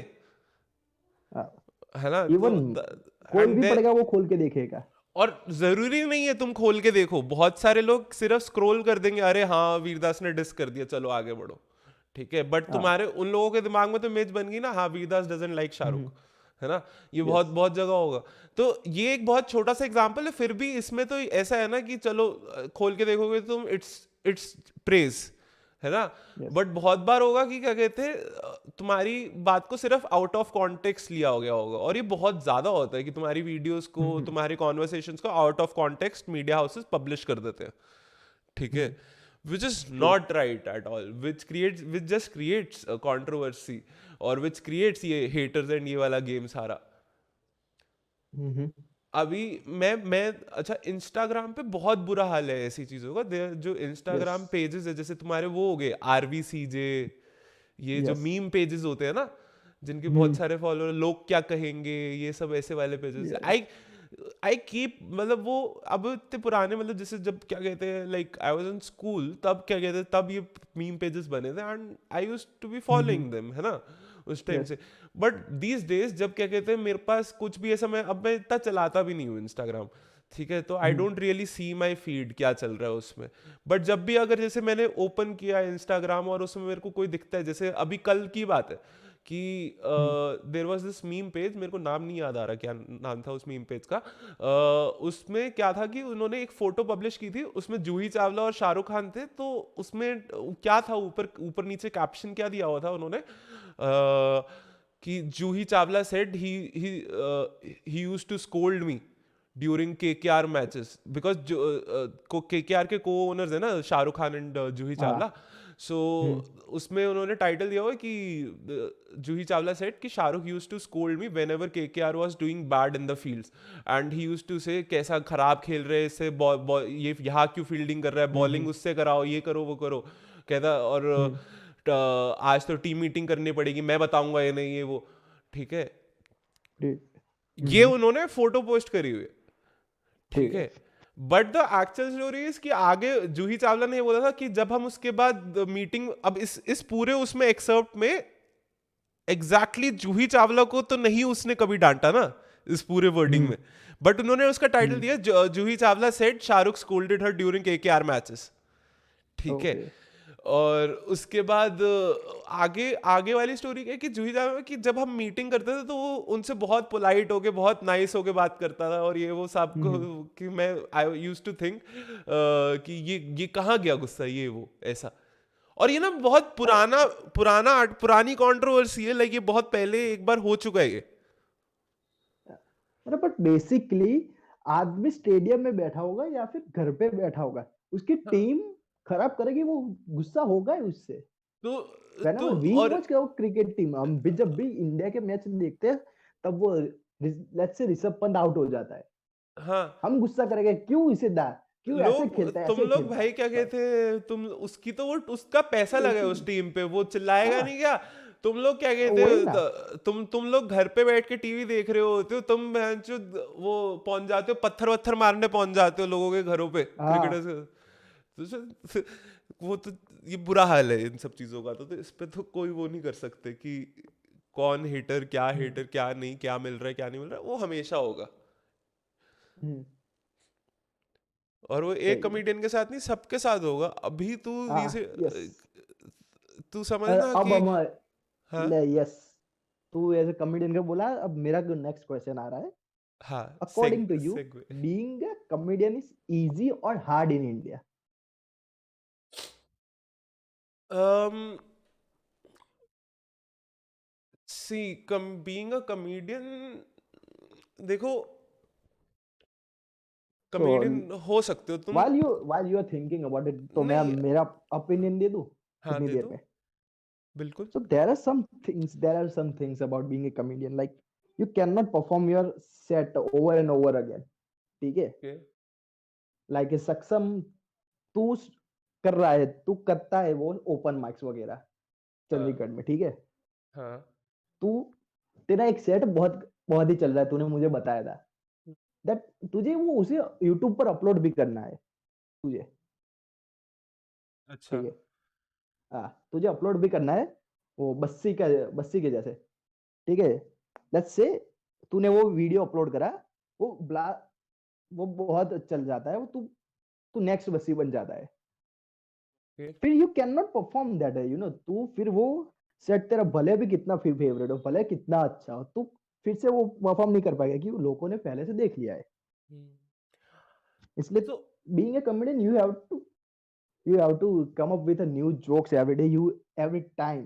है ना। तो इवन कोई एंड भी पढ़ेगा वो खोल के देखेगा। और जरूरी नहीं है तुम खोल के देखो, बहुत सारे लोग सिर्फ स्क्रॉल कर देंगे, अरे हाँ वीरदास ने डिस कर दिया, चलो आगे बढ़ो, ठीक है। बट हाँ। तुम्हारे उन लोगों के दिमाग में तो इमेज बन गई ना, हाँ वीरदास डजंट लाइक शाहरुख, है ना। ये बहुत यस। बहुत जगह होगा। तो ये एक बहुत छोटा सा एग्जांपल है, फिर भी इसमें तो ऐसा है ना कि चलो खोल के देखोगे तुम, इट्स इट्स प्रेज, है ना? यस। बट बहुत बार होगा कि क्या कहते हैं तुम्हारी बात को सिर्फ आउट ऑफ कॉन्टेक्स्ट लिया हो गया होगा, और ये बहुत ज्यादा होता है कि तुम्हारी वीडियोस को, हम्म। तुम्हारे कॉन्वर्सेशंस को out of context media houses publish कर देते हैं, ठीक है? Which is true. Not right at all, which just creates controversy, और विच क्रिएट्स ये हेटर्स एंड ये वाला गेम सारा। हम्म। अभी मैं अच्छा, इंस्टाग्राम पे बहुत बुरा हाल है ऐसी चीजों का। जो यस। इंस्टाग्राम पेजेस है, जैसे तुम्हारे वो हो गए RVCJ, ये जो यस। मीम पेजेस होते हैं ना, जिनके बहुत हम्म। सारे फॉलोअर, लोग क्या कहेंगे, ये सब ऐसे वाले पेजेस, आई आई कीप, मतलब वो अब इतने पुराने, मतलब जैसे जब क्या कहते हैं, like I was in school, तब क्या कहते हैं, तब ये मीम पेजेस बने थे and I used to be following them, है ना, उस time yes. Say. But these days जब क्या कहते हैं मेरे पास कुछ भी ऐसा, मैं इतना चलाता भी नहीं हूँ इंस्टाग्राम, ठीक है, तो I don't really see my feed क्या चल रहा है उसमें। बट जब भी अगर जैसे मैंने ओपन किया इंस्टाग्राम और उसमें मेरे को कोई दिखता है, जैसे अभी कल की बात है कि there was this meme page, मेरे को नाम नहीं याद आ रहा क्या नाम था उस मीम पेज का। उसमें क्या था कि उन्होंने एक फोटो पब्लिश की थी, उसमें जूही चावला और शाहरुख खान थे, तो उसमें क्या था, ऊपर ऊपर नीचे कैप्शन क्या दिया हुआ था उन्होंने, कि Juhi Chawla said he used to scold me during KKR matches, because KKR के को ओनर्स है ना शाहरुख खान एंड जूही हाँ। चावला। सो उसमें उन्होंने टाइटल दिया हुआ है कि जूही चावला सेड कि Shahrukh used to scold me whenever KKR was doing bad in the fields, and he used to say कैसा खराब खेल रहे हैं, इससे ये यहाँ क्यों फील्डिंग कर रहा है, बॉलिंग उससे कराओ, ये करो वो करो, कहता। और आज तो टीम मीटिंग करनी पड़ेगी, मैं बताऊंगा ये नहीं ये वो, ठीक है। ये उन्होंने फोटो पोस्ट करी हुई है, ठीक ठीक है। है। But the actual story is कि आगे जूही चावला ने ये बोला था कि जब हम उसके बाद मीटिंग, अब इस पूरे उसमें एक्सर्प्ट में एग्जैक्टली जूही चावला को तो नहीं उसने कभी डांटा ना इस पूरे वर्डिंग में, बट उन्होंने उसका टाइटल दिया जूही चावला सेड शाहरुख स्कोल्डेड हर ड्यूरिंग KKR मैचेस, ठीक है। ओके। और उसके बाद आगे आगे वाली स्टोरी क्या है कि जूही चावला कि जब हम मीटिंग करते थे तो वो उनसे बहुत पोलाइट होके, बहुत नाइस होके बात करता था, और ये वो सब को कि मैं आई यूज्ड टू थिंक कि ये कहाँ गया गुस्सा, ये वो ऐसा। और ये ना बहुत पुरानी कंट्रोवर्सी है, लाइक ये बहुत पहले एक बार हो चुका है ये। अरे बट बेसिकली आदमी स्टेडियम में बैठा होगा या फिर घर पे बैठा होगा, उसकी हाँ, टीम खराब करेगी, वो गुस्सा होगा ही उससे। तो whenever we और watch our cricket team, हम भी जब भी इंडिया के मैच देखते हैं, तब वो let's say Rishabh Pant out हो जाता है, हाँ, हम गुस्सा करेंगे क्यों इसे दा, क्यों ऐसे लोग खेलता है, तुम ऐसे लोग खेलता भाई है क्या बस। कहते हैं, तुम उसकी तो वो उसका पैसा लगा है उसकी उस टीम पे, वो चिल्लाएगा हाँ नहीं क्या? तुम लोग क्या कहते वही हो, ना। तुम लोग घर पे बैठ के टीवी देख रहे होते हो, तुम जो वो पहुंच जाते हो, पत्थर वत्थर मारने पहुंच जाते हो लोगों के घरों पे, हाँ। क्रिकेटर्स वो तो ये बुरा हाल है इन सब चीजों का, तो इस पे तो कोई वो नहीं कर सकते कि कौन हेटर क्या नहीं, क्या मिल रहा है क्या नहीं मिल रहा है, वो हमेशा होगा। हम्म, और वो एक सही है। कॉमेडियन के साथ नहीं, सबके साथ होगा। अभी हाँ। यस। तू समझना अब कि, हम हाँ, यस, तू एज ए कॉमेडियन का बोला, अब मेरा नेक्स्ट क्वेश्चन आ रहा है। हाँ, according to you, segue. Being a comedian is easy और hard in India? um see come being a comedian, देखो, तो कॉमेडियन हो सकते हो तुम। while you are thinking about it, तो मैं नहीं, मेरा ओपिनियन दे दूं हाँ इतनी दे देर दो, में? बिल्कुल। So there are some things about being a comedian, like you cannot perform your set over and over again, ठीक है? ओके, Like a सक्षम, तू कर रहा है, तू करता है वो ओपन माइक्स वगैरह हाँ, चंडीगढ़ में, ठीक है? हाँ, तू, तेरा एक सेट बहुत बहुत ही चल रहा है, तूने मुझे बताया था दैट तुझे वो उसे यूट्यूब पर अपलोड भी करना है तुझे, अच्छा, ठीक है? हाँ, तुझे अपलोड भी करना है, वो बस्सी के जैसे, ठीक है? लेट्स से तूने वो वीडियो अपलोड करा, वो ब्ला वो बहुत चल जाता है, वो तू तू नेक्स्ट बस्सी बन जाता है, ओके, फिर you can not perform that है, तू फिर वो सेट तेरा भले भी कितना फिर फेवरेट हो, भले कितना अच्छा हो, तू फिर से वो परफॉर्म नहीं कर पाएगा क्योंकि लोगों ने पहले से देख लिया है। हम्म, इसलिए तो being a comedian you have to You have to come up with a new jokes every day, you every time.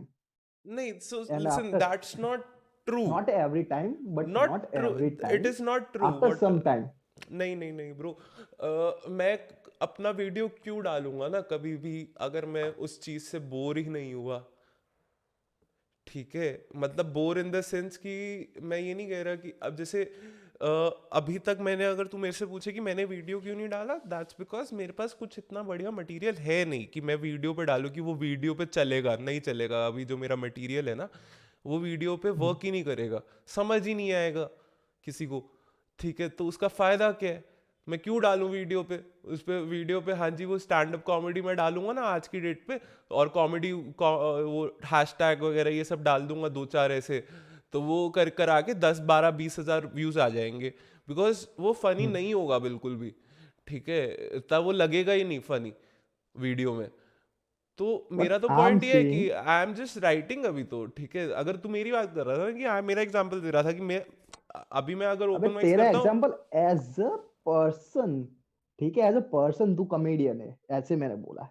नहीं, so And listen, after, that's not true. not every time, but Not not true. every It time, is not true. after What? some time. नहीं नहीं नहीं bro, मैं अपना video क्यों डालूंगा ना कभी भी अगर मैं उस चीज से बोर ही नहीं हुआ, ठीक है? मतलब बोर इन द सेंस कि मैं ये नहीं कह रहा कि अब जैसे अभी तक मैंने, अगर तू मेरे से पूछे कि मैंने वीडियो क्यों नहीं डाला, दैट्स बिकॉज मेरे पास कुछ इतना बढ़िया मटेरियल है नहीं कि मैं वीडियो पे डालूं कि वो वीडियो पे चलेगा, नहीं चलेगा। अभी जो मेरा मटेरियल है ना, वो वीडियो पे हम्म, वर्क ही नहीं करेगा, समझ ही नहीं आएगा किसी को, ठीक है? तो उसका फायदा क्या है? मैं क्यों डालूं वीडियो पे? उस पे वीडियो पे हाँ जी वो स्टैंड अप कॉमेडी मैं डालूंगा ना आज की डेट पे, और कॉमेडी वो हैशटैग वगैरह ये सब डाल दूंगा दो चार ऐसे, तो वो कर कर आके 10 12 20 हजार व्यूज आ जाएंगे, बिकॉज वो फनी हम्म। नहीं होगा बिल्कुल भी, ठीक है? तब वो लगेगा ही नहीं फनी वीडियो में। तो मेरा What तो I'm पॉइंट ये है saying, कि आई एम जस्ट राइटिंग अभी तो, ठीक है? अगर तू मेरी बात कर रहा था ना कि मेरा एग्जांपल दे रहा था कि मैं अभी मैं अगर अबे ओपन माइक्स तेरा करता हूँ। एग्जांपल एज अ पर्सन, ठीक है, एज अ पर्सन तू कॉमेडियन है, ऐसे मैंने बोला,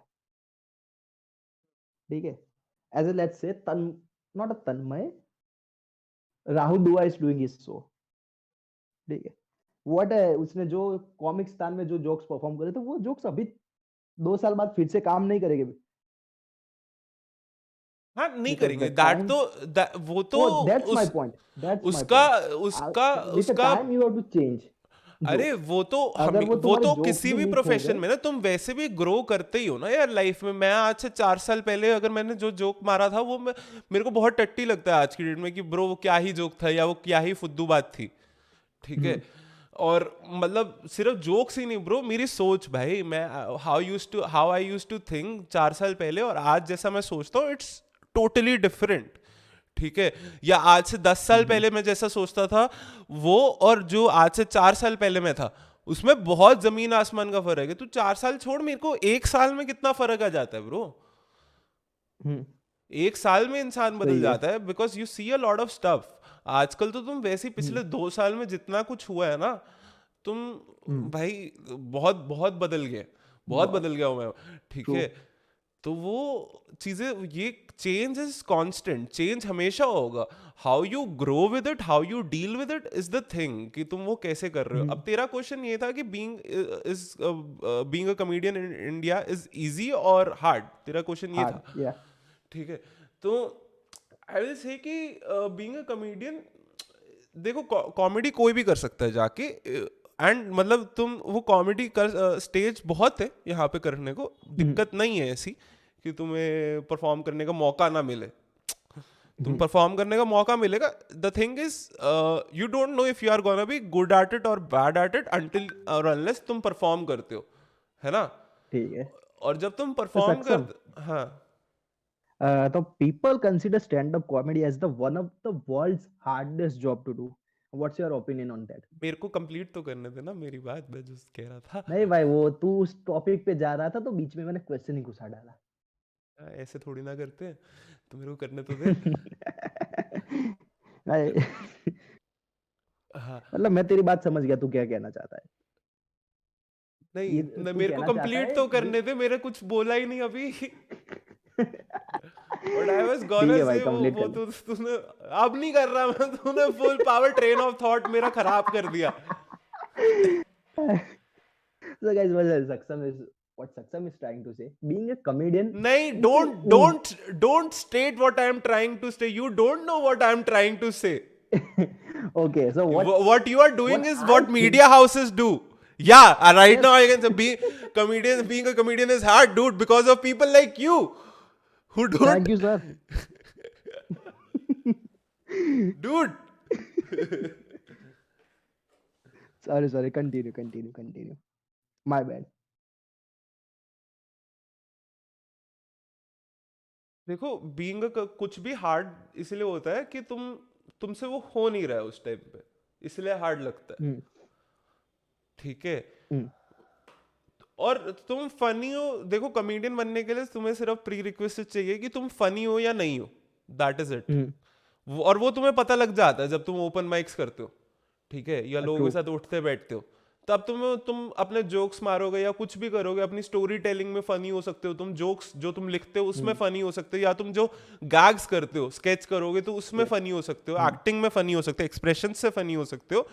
ठीक है? एज ए लेट्स से तन, नॉट अ तन्मय, राहुल दुआ इज डूइंग हिज शो, ठीक है? व्हाट है, उसने जो कॉमिक्सतान में जो जोक्स परफॉर्म करे थे, वो जोक्स अभी 2 साल बाद फिर से काम नहीं करेंगे, हाँ नहीं बिकॉज करेंगे, द दैट टाइम, तो वो तो वो दैट्स माय उस पॉइंट, दैट्स माय उसका पॉइंट। उसका विद द उसका time you have to change अरे जोक्स। वो तो हम, अगर वो वो तुम्हारे तो जोक्स किसी भी भी हिट हो प्रोफेशन गए, में ना तुम वैसे भी ग्रो करते ही हो ना यार लाइफ में। मैं आज से 4 साल पहले अगर मैंने जो जोक मारा था वो मेरे को बहुत टट्टी लगता है आज की डेट में कि ब्रो वो क्या ही जोक था या वो क्या ही फुद्दू बात थी, ठीक है? हम्म, और मतलब सिर्फ जोक्स ही नहीं ब्रो, मेरी सोच भाई, मैं how I use to think 4 साल पहले और आज जैसा मैं सोचता हूँ, इट्स टोटली डिफरेंट, ठीक है? या आज से 10 साल हम्म, पहले मैं जैसा सोचता था वो, और जो आज से 4 साल पहले मैं था, उसमें बहुत जमीन आसमान का फर्क है। तू 4 साल छोड़, मेरे को 1 साल में कितना फर्क आ जाता है ब्रो। हम्म, 1 साल में इंसान बदल सही है। जाता है, because you see a lot of stuff. आजकल तो तुम वैसे ही हम्म, पिछले 2 साल में जितना कुछ हुआ है ना, तुम हम्म, भाई बहुत बहुत बदल गए, बहुत बहुत बदल गया हूं मैं, ठीक ट्रू। है? तो वो चीजें, ये चेंज इज कांस्टेंट, चेंज हमेशा होगा। How you grow with it, how you deal with it is the thing, कि तुम वो कैसे कर रहे हो। अब तेरा क्वेश्चन ये था कि being a comedian in India is easy और हार्ड, तेरा क्वेश्चन ये हार्ड, था, या। ठीक है? तो आई विल से कि बीइंग अ कॉमेडियन, देखो कॉमेडी कोई भी कर सकता है जाके, एंड मतलब तुम वो कॉमेडी कर, स्टेज बहुत है यहाँ पे करने को, दिक्कत नहीं है ऐसी कि तुम्हें परफॉर्म करने का मौका ना मिले। तुम परफॉर्म करने का मौका मिलेगा। The thing is you don't know if you are gonna be good at it और बैड एट इट अंटिल और अनलेस तुम परफॉर्म करते हो, है ना? ठीक है। और जब तुम तो परफॉर्म सक्षम, कर, हाँ। तो people consider stand-up comedy as the one of the world's hardest job to do. What's your opinion on that? मेरे को कंप्लीट तो करने देना मेरी बात, मैं जो कह रहा था। नहीं भाई, वो तू उस टॉपिक पे जा रहा था तो बीच में मैंने क्वेश्चन ही घुसा डाला। ऐसे थोड़ी ना करते हैं, तो मेरे को करने तो दे। भाई, हाँ। मतलब मैं तेरी बात समझ गया, तू क्या कहना चाहता है। ये नहीं तू मेरे को कहना चाहता कंप्लीट है तो ये। करने दे, मेरा कुछ बोला ही नहीं अभी। और आई वाज ठीक गोना है भाई, से कंप्लीट वो कर ले। तो तूने, अब नहीं कर रहा मैं, तूने full power train of thought मेरा खराब कर दिया। So guys, what Saksam is trying to say, being a comedian, नहीं, people don't state what I am trying to say, you don't know what I am trying to say. okay, so What you are doing what is I what think, media houses do. Yeah, right now yes, I can say being a comedian is hard, dude, because of people like you who don't, thank you sir. dude. Sorry, continue, my bad. देखो being कुछ भी hard इसलिए होता है कि तुमसे वो हो नहीं रहा है उस टाइम पे, इसलिए हार्ड लगता है, Hmm, ठीक है? hmm, और तुम फनी हो, देखो कॉमेडियन बनने के लिए तुम्हें सिर्फ प्री रिक्वेस्ट चाहिए कि तुम फनी हो या नहीं हो, दैट इज इट। hmm, और वो तुम्हें पता लग जाता है जब तुम ओपन माइक्स करते हो, ठीक है? या लोगों के true. साथ उठते बैठते हो, तब तुम अपने जोक्स मारोगे या कुछ भी करोगे, अपनी स्टोरी टेलिंग में फनी हो सकते हो, तुम जोक्स जो तुम लिखते हो उसमें फनी हो सकते हो, या तुम जो गैग्स करते हो स्केच करोगे तो उसमें यस। फनी हो सकते हो, एक्टिंग में फनी हो सकते हो, एक्सप्रेशन से फनी हो सकते हो,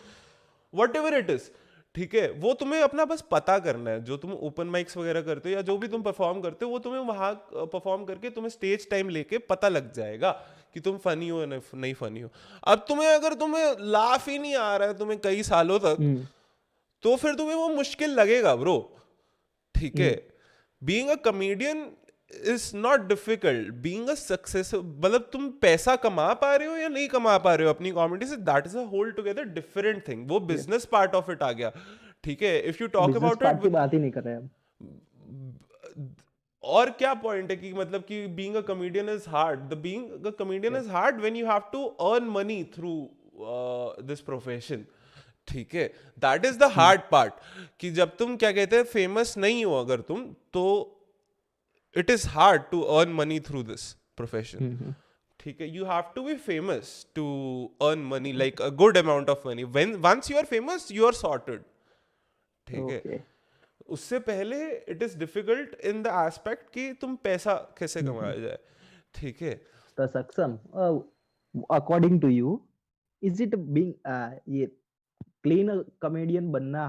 वट एवर इट इज। ठीक है, वो तुम्हें अपना बस पता करना है। जो तुम ओपन माइक्स वगैरह करते हो या जो भी तुम परफॉर्म करते हो, वो तुम्हें वहां परफॉर्म करके तुम्हें स्टेज टाइम लेके पता लग जाएगा कि तुम फनी हो या नहीं फनी हो। अब अगर तुम्हें लाफ ही नहीं आ रहा है तुम्हें कई सालों तक, हम्म। तो फिर तुम्हें वो मुश्किल लगेगा ब्रो। ठीक है, hmm. Being a comedian is not difficult, being a success, मतलब तुम पैसा कमा पा रहे हो या नहीं कमा पा रहे हो अपनी कॉमेडी से, that is a whole together different thing, वो yes. Business part of it आ गया। ठीक है, if you talk business about part की इट, बात ही नहीं कर रहे हम। और क्या पॉइंट है कि मतलब कि being a comedian is hard, the being a comedian is yes. Hard when you have to earn money through this profession. ठीक है, that is the hmm. Hard part, कि जब तुम क्या कहते हैं फेमस नहीं हो अगर तुम, तो it is hard to earn money through this profession. Hmm. ठीक है, you have to be famous to earn money, like a good amount of money. When once you are famous you are sorted. ठीक है, okay. उससे पहले it is difficult in the aspect कि तुम पैसा कैसे कमाया जाए। ठीक है, तो Saksham, according to you, is it being ये क्लीन कॉमेडियन बनना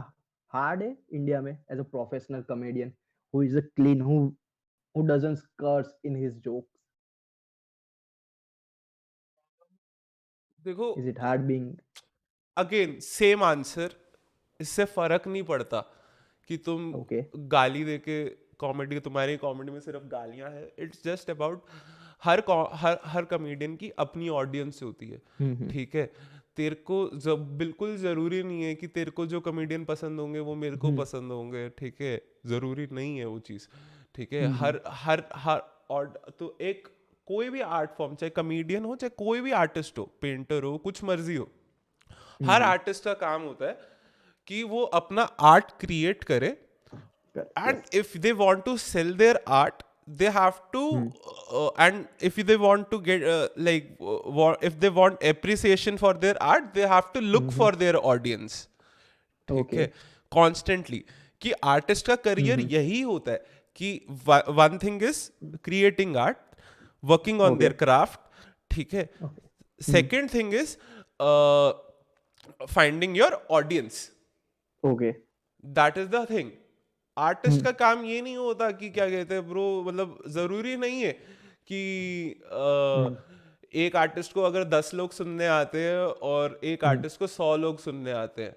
हार्ड है इंडिया में, as a professional comedian who is a clean, who doesn't curse in his jokes? देखो, is it hard being? Again same answer, इससे फर्क नहीं पड़ता कि तुम ओके। गाली देके कॉमेडी, तुम्हारी कॉमेडी में सिर्फ गालियां हैं, it's just about her comedian की अपनी ऑडियंस होती है। हम्म। ठीक है, तेरे को जब बिल्कुल जरूरी नहीं है कि तेरे को जो कॉमेडियन पसंद होंगे वो मेरे को हम्म। पसंद होंगे। ठीक है, जरूरी नहीं है वो चीज। ठीक है, हम्म। हर हर हर और तो एक कोई भी आर्ट फॉर्म, चाहे कॉमेडियन हो चाहे कोई भी आर्टिस्ट हो, पेंटर हो, कुछ मर्जी हो, हर हम्म। आर्टिस्ट का काम होता है कि वो अपना आर्ट क्रिएट करे, and yes. if they want to sell their art they have to hmm. and if they want to get if they want appreciation for their art they have to look hmm. for their audience। ठीक okay. है, constantly, कि artist का career hmm. यही होता है कि one thing is creating art, working on okay. Their craft. ठीक है, okay. Hmm. Second thing is finding your audience. Okay. That is the thing. Artist hmm. का काम ये नहीं होता कि क्या कहते हैं ब्रो, मतलब जरूरी नहीं है कि हम्म। एक आर्टिस्ट को अगर 10 लोग सुनने आते हैं और एक हम्म। आर्टिस्ट को 100 लोग सुनने आते हैं।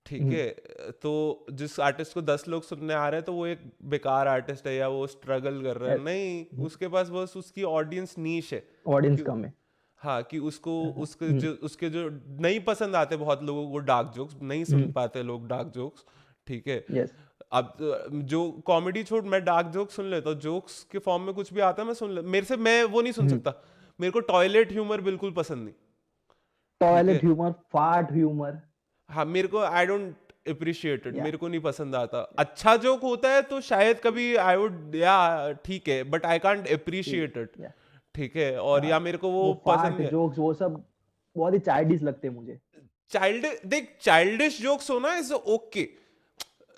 ठीक हम्म। है, तो जिस आर्टिस्ट को 10 लोग सुनने आ रहे हैं तो वो एक बेकार आर्टिस्ट है या वो स्ट्रगल कर रहा है, नहीं, उसके पास बस उसकी ऑडियंस नीश है। ऑडियंस कि कम है। हाँ, कि उसको हम्म। उसके जो नहीं पसंद आते बहुत लोगों को डार्क जोक्स, नहीं सुन हम्म। पाते लोग डार्क जोक्स। ठीक है, यस। अब जो कॉमेडी छोड़, मैं डार्क जोक सुन लेता हूँ, जोक्स के फॉर्म में कुछ भी आता है मैं सुन ले, मेरे से मैं वो नहीं सुन हम्म। सकता। मेरे को टॉयलेट ह्यूमर बिल्कुल पसंद नहीं। ठीक है, टॉयलेट ह्यूमर, फार्ट ह्यूमर। हाँ, मेरे को आई डोंट अप्रिशिएट इट, या। मेरे को नहीं पसंद आता। अच्छा जोक होता है तो शायद कभी आई वुड, या ठीक है, but I can't appreciate it. या। ठीक है, और या मेरे को वो वो पसंद फार्ट नहीं है। जोक्स वो सब बहुत ही चाइल्डिश लगते हैं मुझे। देख, चाइल्डिश जोक्स होना is okay.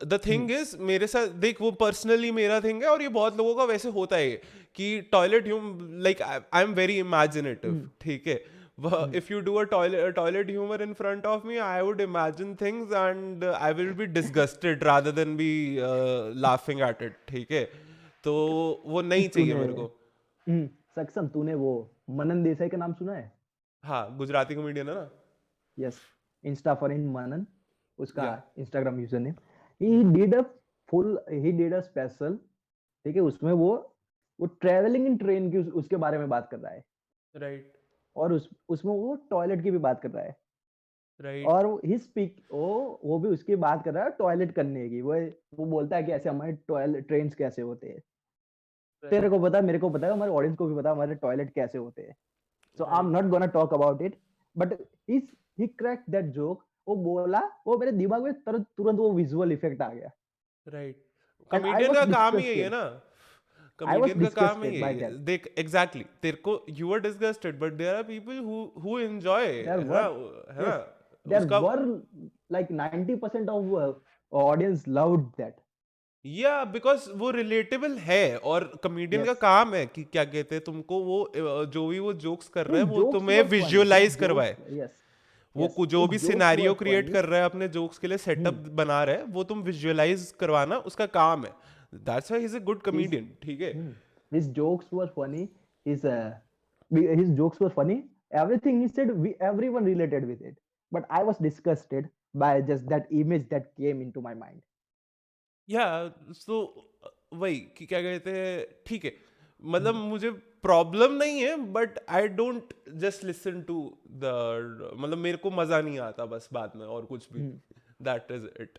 The hmm. Thing is, मेरे साथ देख, वो पर्सनली मेरा थिंग है और ये बहुत लोगों का वैसे होता है कि toilet like I am very imaginative. Hmm. ठीक है, hmm. If you do a toilet humour in front of me I would imagine things and I will be disgusted rather than be laughing at it. ठीक है, तो वो नहीं चाहिए तूने मेरे को। सक्षम, तूने वो मनन देसाई का नाम सुना है? हाँ, गुजराती कॉमेडियन है ना। यस। इंस्टा फॉर इन मनन, उसका या Instagram user name. He did a he did a special. ठीक है, उसमें वो ट्रेवलिंग इन ट्रेन की उसके बारे में बात कर रहा है। राइट और उसमें वो टॉयलेट की भी बात कर रहा है। राइट और ही स्पीक वो भी उसकी बात कर रहा है टॉयलेट करने की। वो बोलता है कि ऐसे हमारे टॉयलेट ट्रेन्स कैसे होते हैं। तेरे राइट को पता है, मेरे को पता है, हमारे ऑडियंस को भी पता है हमारे टॉयलेट कैसे होते हैं। So I am right not gonna talk about it, but he crack that joke. वो बोला, वो मेरे दिमाग में तुरंत वो विजुअल इफेक्ट आ गया। Right, and I comedian was का काम ही यही है डिस्गस्टेड। ना। आई वाज कॉमेडियन का काम ही डिस्गस्टेड बाय है, दैट। देख एग्जैक्टली तेरे को you are disgusted but there are people who enjoy, there है ना, वर है ना यस, देयर उसका। Were like 90% of audience loved that. या बिकॉज वो रिलेटेबल है और कमेडियन का यस. काम है कि क्या कहते हैं तुमको वो जो भी वो जोक्स कर रहा His है वो jokes तुम्हें were funny. His visualize jokes, करवाए. yes, वो yes. जो His भी jokes were scenario create funny. कर रहा है अपने जोक्स के लिए सेटअप Hmm. बना रहा है वो तुम विजुअलाइज करवाना उसका काम है. That's why he is a good His comedian. ठीक है. his jokes were funny. His his jokes were funny. Everything he said, everyone related with it. But I was disgusted by just that image that came into my mind. या सो वही कि क्या कहते हैं. ठीक है. मतलब Hmm. मुझे प्रॉब्लम नहीं है but I don't just listen to the मतलब मेरे को मजा नहीं आता बस बाद में और कुछ भी. Hmm. That is it.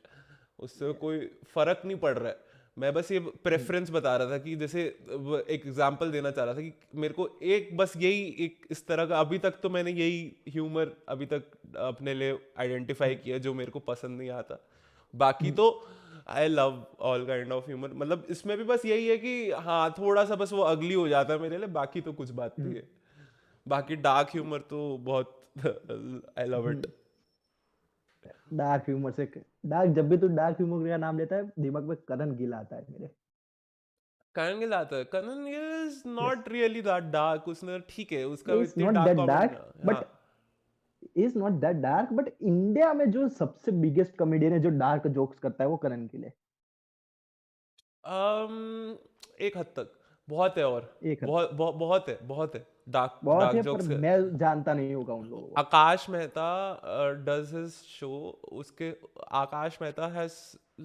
उससे Yeah. कोई फर्क नहीं पड़ रहा है. मैं बस ये Hmm. प्रेफरेंस बता रहा था कि जैसे एक एग्जांपल देना चाह रहा था कि मेरे को एक बस यही एक इस तरह का अभी तक तो मैंने यही ह्यूमर अभी तक अपने लिए आइडेंटिफाई Hmm. किया जो मेरे को पसंद नहीं आता. बाकी Hmm. तो I love all kind of humour. मतलब इसमें भी बस यही है कि हाँ थोड़ा सा बस वो अगली हो जाता है मेरे लिए. बाकी तो कुछ बात नहीं Hmm. है. बाकी डार्क ह्यूमर तो बहुत I love it. Hmm. Dark humour से डार्क जब भी तू डार्क ह्यूमर का नाम लेता है दिमाग में करण गिल आता है मेरे. करण गिल आता है. Karan is yes. Not really that dark. उसने ठीक है उसका भी इज इतनी not dark that comedy dark ना. हाँ. But is not that dark but India में जो सबसे बिगेस्ट कॉमेडियन है जो डार्क जोक्स करता है वो करण गिल है. एक हद तक बहुत है और एक हद बहुत बहुत है डार्क बहुत डार्क है पर जोक्स है. मैं जानता नहीं होगा उन लोगों को. आकाश मेहता डज हिज शो. उसके आकाश मेहता हैज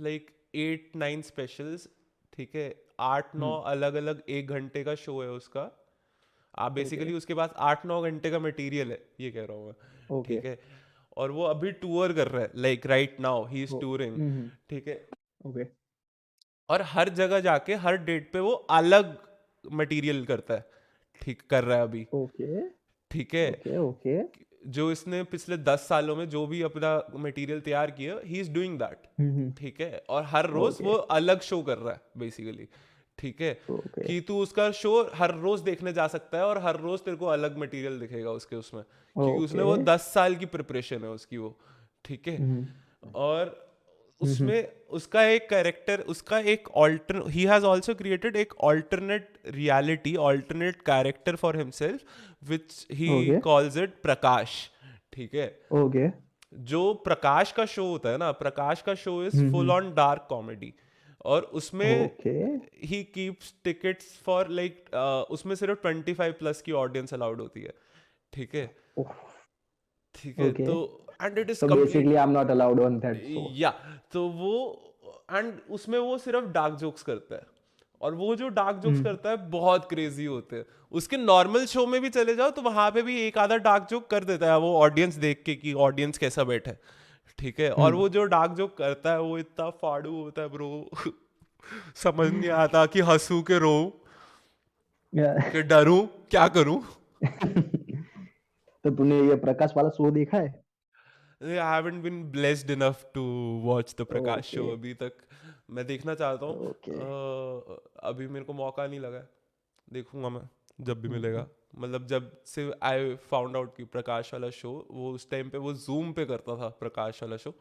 लाइक 8-9 स्पेशल्स. ठीक है. 8-9 अलग अलग 1 घंटे का शो है उसका. आप ओके. बेसिकली उसके पास 8-9 घंटे का मटेरियल है ये कह रहा हूँ मैं. ओके. ठीक है. और वो अभी टूर कर रहा है like right now he is touring. Hmm. ठीक है. ओके. और हर जगह जाके हर डेट पे वो अलग मटेरियल करता है. ठीक कर रहा है अभी. ओके. ठीक है. ओके. ओके. जो इसने पिछले 10 सालों में जो भी अपना मटेरियल तैयार किया ही इज डूइंग दैट. हम्म. ठीक है. और हर रोज ओके. वो अलग शो कर रहा है बेसिकली. ठीक है. ओके. कि तू उसका शो हर रोज देखने जा सकता है और हर रोज तेरे को अलग मटेरियल दिखेगा उसके उसमें क्योंकि उसने ओके. वो 10 साल की प्रिपरेशन है उसकी वो. ठीक है. और उसमें उसका एक कैरेक्टर उसका एक alter he has also created एक alternate reality alternate character for himself which he okay. Calls it Prakash. ठीक है. ओके. जो प्रकाश का शो होता है ना प्रकाश का show is full on dark comedy. और उसमें okay. He keeps tickets for like उसमें सिर्फ 25+ की ऑडियंस अलाउड होती है. ठीक है. ठीक है. ओके. तो and it is So complete. basically, I'm not allowed on that show. या तो वो एंड उसमें वो सिर्फ डार्क जोक्स करता है. और वो जो डार्क जोक्स करता है बहुत क्रेजी होते हैं. उसके नॉर्मल शो में भी चले जाओ तो वहां पे भी एक आधा डार्क जोक कर देता है वो ऑडियंस देख के कि ऑडियंस कैसा बैठा है. ठीक है. और वो जो डार्क जोक करता है वो इतना फाड़ू होता है ब्रो. समझ नहीं आता कि हंसू के रो Yeah. कि डरूं क्या करूं. तो तूने ये प्रकाश वाला शो देखा है? I haven't been blessed enough to watch the Prakash show okay. अभी तक. मैं देखना चाहता हूँ. ओके. अभी मेरे को मौका नहीं लगा है. देखूंगा मैं जब भी मिलेगा. मतलब जब से आई फाउंड आउट कि प्रकाश वाला शो वो उस टाइम पे वो जूम पे करता था प्रकाश वाला शो.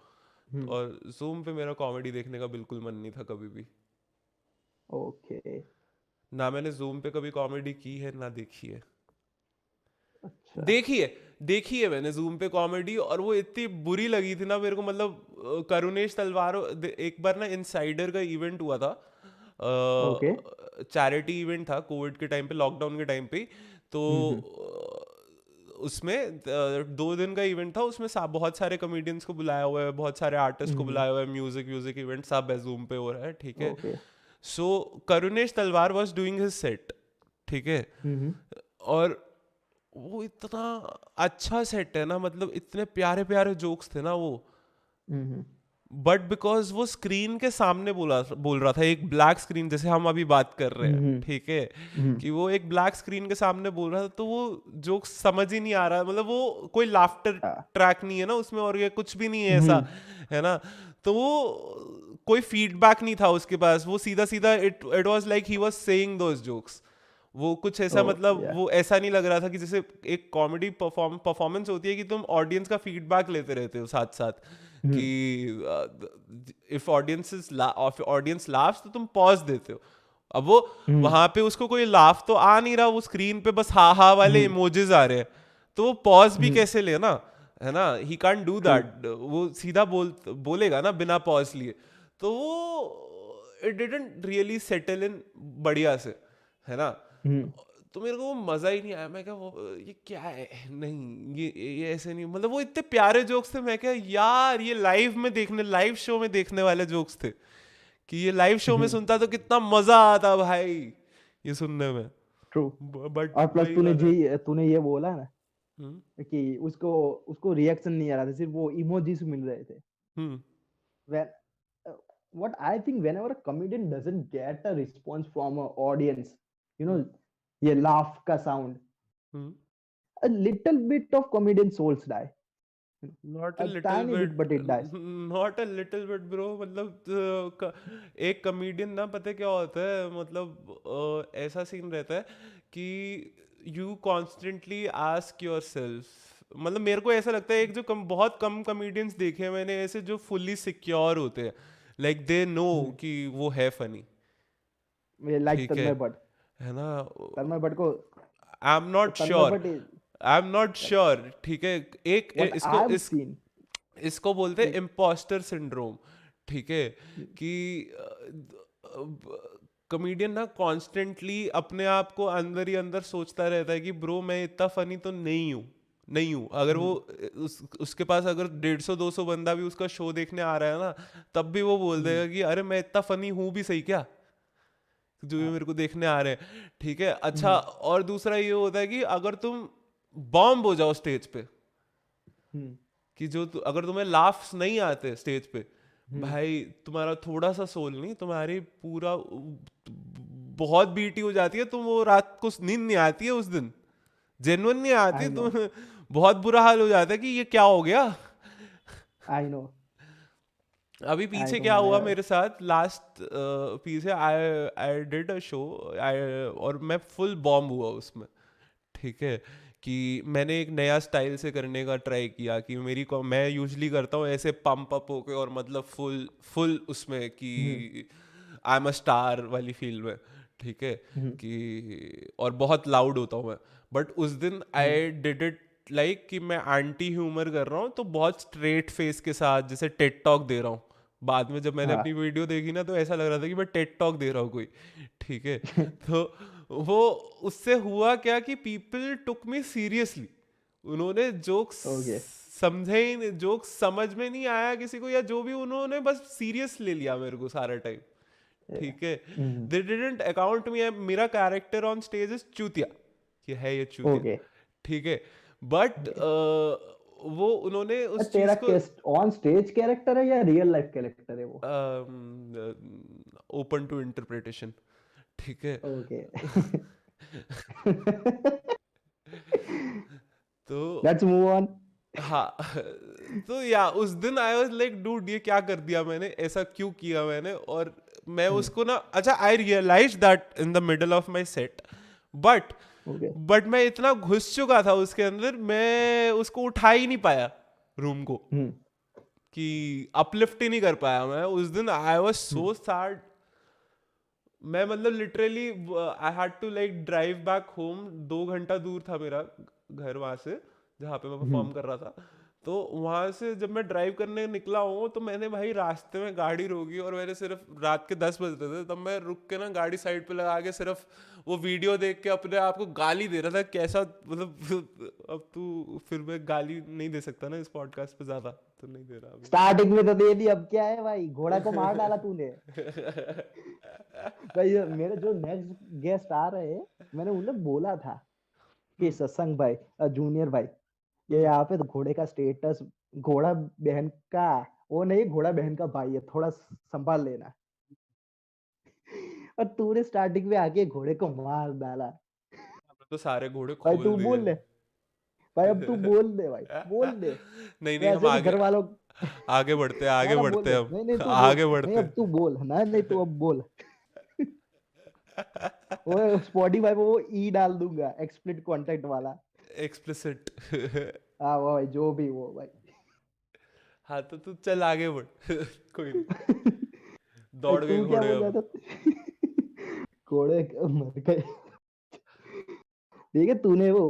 और जूम पे मेरा कॉमेडी देखने का बिल्कुल मन नहीं था कभी भी. ओके. ना मैंने जूम पे कभी कॉमेडी की है ना देखी है. अच्छा. देखी है मैंने जूम पे कॉमेडी और वो इतनी बुरी लगी थी ना मेरे को. मतलब करुणेश तलवार एक बार ना इनसाइडर का इवेंट हुआ था. ओके. चैरिटी इवेंट था कोविड के टाइम पे लॉकडाउन के टाइम पे. तो उसमें 2 दिन का इवेंट था. उसमें बहुत सारे कॉमेडियंस को बुलाया हुआ है बहुत सारे आर्टिस्ट को बुलाया हुआ है. म्यूजिक इवेंट सब जूम पे हो रहा है. ठीक है. ओके. सो करुणेश तलवार वाज डूइंग हिज सेट. ठीक है. और वो इतना अच्छा सेट है ना. मतलब इतने प्यारे प्यारे जोक्स थे ना वो. बट बिकॉज वो स्क्रीन के सामने बोल रहा था एक ब्लैक स्क्रीन जैसे हम अभी बात कर रहे हैं. ठीक है. कि वो एक ब्लैक स्क्रीन के सामने बोल रहा था तो वो जोक्स समझ ही नहीं आ रहा. मतलब वो कोई लाफ्टर ट्रैक नहीं है ना उसमें और ये कुछ भी नहीं है ऐसा है ना. तो वो कोई फीडबैक नहीं था उसके पास. वो सीधा सीधा it was like he was saying those jokes. वो कुछ ऐसा मतलब वो ऐसा नहीं लग रहा था कि जैसे एक कॉमेडी परफॉर्मेंस होती है कि तुम ऑडियंस का फीडबैक लेते रहते हो साथ साथ. हम्म कि इफ ऑडियंस लाफ्स तो तुम पॉज देते हो। अब वो हम्म वहां पे उसको कोई लाफ तो आ नहीं रहा, वो स्क्रीन पे बस हा हा वाले हम्म इमोजेस आ रहे हैं, तो वो पॉज भी हम्म कैसे लेना, है ना, he can't do true that, वो सीधा बोलेगा ना बिना पॉज लिए, तो वो it didn't really settle in बढ़िया से, है ना। हम्म तो मेरे को वो मजा ही नहीं आया, मैं क्या ये क्या है, नहीं ये ऐसे नहीं, मतलब वो इतने प्यारे जोक्स थे, मैं क्या यार ये लाइव शो में देखने वाले जोक्स थे, कि ये लाइव शो में सुनता तो कितना मजा आता भाई ये सुनने में, ट्रू। बट और प्लस वही वाला है। तूने ये बोला ना हम्म कि उसको उसको रिएक्शन नहीं आ रहा था, सिर्फ वो इमोजीज मिल रहे थे। हम्म when uh, what I think, whenever a comedian doesn't get a response from an audience, you know, हम्म ये laugh का sound, hmm a little bit of comedian souls die, not a a little tiny bit, bit, but it dies. Not a little bit bro, मतलब एक comedian ना, पता है क्या होता है, मतलब ऐसा सीन रहता है कि you constantly ask your self, मतलब मेरे को ऐसा लगता है, एक जो बहुत कम कमेडियंस देखे हैं मैंने ऐसे जो फुल्ली सिक्योर होते हैं, लाइक दे नो हम्म, कि वो है फनी, ये लाइक ठीक तन्मय भट्ट। है ना। तन्मय भट्ट को I am not Tanmay sure, Bhatt is I am not sure, ठीक है। एक what इसको I've इस seen, इसको बोलते हैं like इम्पोस्टर सिंड्रोम, ठीक है, कि कॉमेडियन ना कॉन्स्टेंटली अपने आप को अंदर ही अंदर सोचता रहता है कि ब्रो मैं इतना फनी तो नहीं हूँ, अगर वो उसके पास अगर 150-200 बंदा भी उसका शो देखने आ रहा है ना, तब भी वो बोल देगा कि अरे मैं इतना फनी हूँ भी सही क्या, जो भी मेरे को देखने आ रहे हैं, ठीक है। अच्छा, और दूसरा ये होता है कि अगर तुम बॉम्ब हो जाओ स्टेज पे, कि अगर तुम्हें लाफ्स नहीं आते स्टेज पे, भाई तुम्हारा थोड़ा सा सोल नहीं, तुम्हारी पूरा बहुत बीटी हो जाती है, तुम वो रात को नींद नहीं आती है उस दिन, जेन्युइन नहीं आती, I know, तुम बहुत बुरा हाल हो जाता है कि ये क्या हो गया। I know, अभी I पीछे know, क्या हुआ मैं मेरे साथ, लास्ट पीछे आई आई डिड अ शो, और मैं फुल बॉम्ब हुआ उसमें, ठीक है, कि मैंने एक नया स्टाइल से करने का ट्राई किया, कि मैं यूजली करता हूँ ऐसे पंप अप होके, और मतलब फुल फुल उसमें कि आई एम अ स्टार वाली फील में, ठीक है, कि और बहुत लाउड होता हूँ मैं, बट उस दिन आई डिड इट लाइक कि मैं एंटी ह्यूमर कर रहा हूँ, तो बहुत स्ट्रेट फेस के साथ जैसे टेड टॉक दे रहा हूँ। बाद में जब मैंने अपनी हाँ वीडियो देखी ना, तो ऐसा लग रहा था कि मैं टेड टॉक दे रहा हूँ कोई, ठीक है। तो वो उससे हुआ क्या कि पीपल टुक मी सीरियसली, उन्होंने जोक्स ओके समझे ही नहीं, जोक्स समझ में नहीं आया किसी को, या जो भी, उन्होंने बस सीरियस ले लिया मेरे को सारा टाइम, ठीक है। दे डिडंट अकाउंट मी, मेरा कैरेक्टर ऑन स्टेज इज चूतिया, कि है ये चूतिया, ओके ठीक है, बट ओके। वो उन्होंने उस तेरा चीज को ऑन स्टेज कैरेक्टर है या रियल लाइफ कैरेक्टर है वो? ओपन टू इंटरप्रिटेशन, ठीक है। ओके तो लेट्स मूव ऑन। हाँ तो या उस दिन आई वाज लाइक डूड ये क्या कर दिया मैंने, ऐसा क्यों किया मैंने, और मैं उसको ना, अच्छा I realise that in the middle of my set, but okay but मैं इतना घुस चुका था उसके अंदर, मैं उसको उठा ही नहीं पाया रूम को, हम्म कि अपलिफ्ट ही नहीं कर पाया मैं उस दिन, आई वाज सो सैड। मैं मतलब literally I had to like drive back home, 2 घंटा दूर था मेरा घर वहां से, जहाँ पे मैं परफॉर्म कर रहा था, तो वहां से जब मैं ड्राइव करने निकला हूँ, तो मैंने भाई रास्ते में गाड़ी रोकी, और मैंने सिर्फ रात के 10 बजते थे, तब मैं रुक के ना गाड़ी साइड पे लगा के सिर्फ वो वीडियो देख के अपने आप को गाली दे रहा था, कैसा मतलब अब तू, फिर मैं गाली नहीं दे सकता ना इस पॉडकास्ट पे ज्यादा, तो नहीं दे रहा अभी। स्टार्टिंग में तो दे दी, अब क्या है भाई, घोड़ा को मार डाला तूने। भाई मेरे जो नेक्स्ट गेस्ट आ रहे हैं, मैंने उन्हें बोला था कि सत्संग भाई, जूनियर भाई, ये यहाँ पे तो घोड़े का स्टेटस, घोड़ा बहन का वो नहीं, घोड़ा बहन का भाई है, थोड़ा संभाल लेना। और तूने स्टार्टिंग में आके घोड़े को मार डाला। तो सारे घोड़े भाई तू खोल दिए। बोल ले, भाई अब तू बोल दे भाई, बोल दे। नहीं नहीं, हम वैसे भी आगे घर वालों आगे बढ़ते हैं, ना आगे ना बोल बढ़ते दे, हैं, नहीं नहीं हम तू बोल, आगे नहीं बढ़ते अब तू बोल ना, नहीं तू अब बोल। वो स्पॉटिफाई पे वो ई डाल दूंगा, एक्सप्लिट कंटेंट वाला। एक्सप्लिसिट। हाँ वो भाई, जो भी वो भाई। हाँ तो तू चल आगे बढ़ कोई नहीं, दौड़ गए तू क्या घोड़े बोल रहा अब। था? घोड़े मर गए। ठीक है, तूने वो,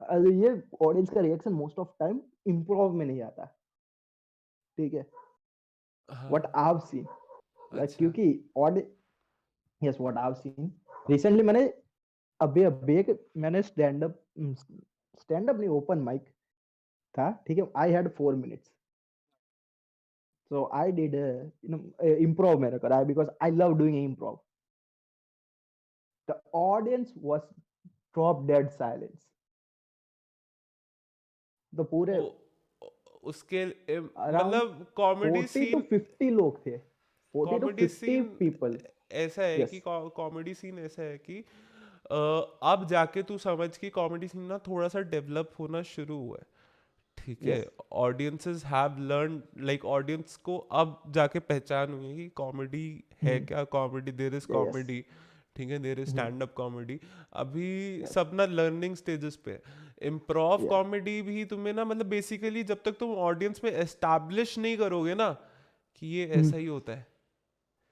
अरे ये ऑडियंस का reaction most of time improv में नहीं आता। ठीक है, हाँ what I have scene, like अच्छा क्योंकि yes what I have scene recently, मैंने अभी अभी एक मैंने स्टैंड अप नहीं, ओपन माइक था। ठीक है, I had 4 minutes, so I did improv मैंने करा because I love doing improv. The audience was drop dead silence. तो पूरे वो उसके अराउंड मतलब कॉमेडी 40 to सीन, 50 लोग थे, 40 to कॉमेडी 50 सीन पीपल। ऐसा है कि यस, कॉमेडी सीन ऐसा है कि अब जाके तू समझ कि कॉमेडी सीन ना थोड़ा सा डेवलप होना शुरू हुआ है। ठीक है, yes, audiences have learn, like audience को अब जाके पहचान हुई है कि कॉमेडी है क्या, comedy, there is yes, comedy. ठीक है, there is stand up comedy. अभी यस, सब ना लर्निंग स्टेजेस पे। इम्प्रोव या कॉमेडी भी तुम्हें ना मतलब बेसिकली जब तक तुम ऑडियंस में एस्टैब्लिश नहीं करोगे ना कि ये ऐसा ही होता है,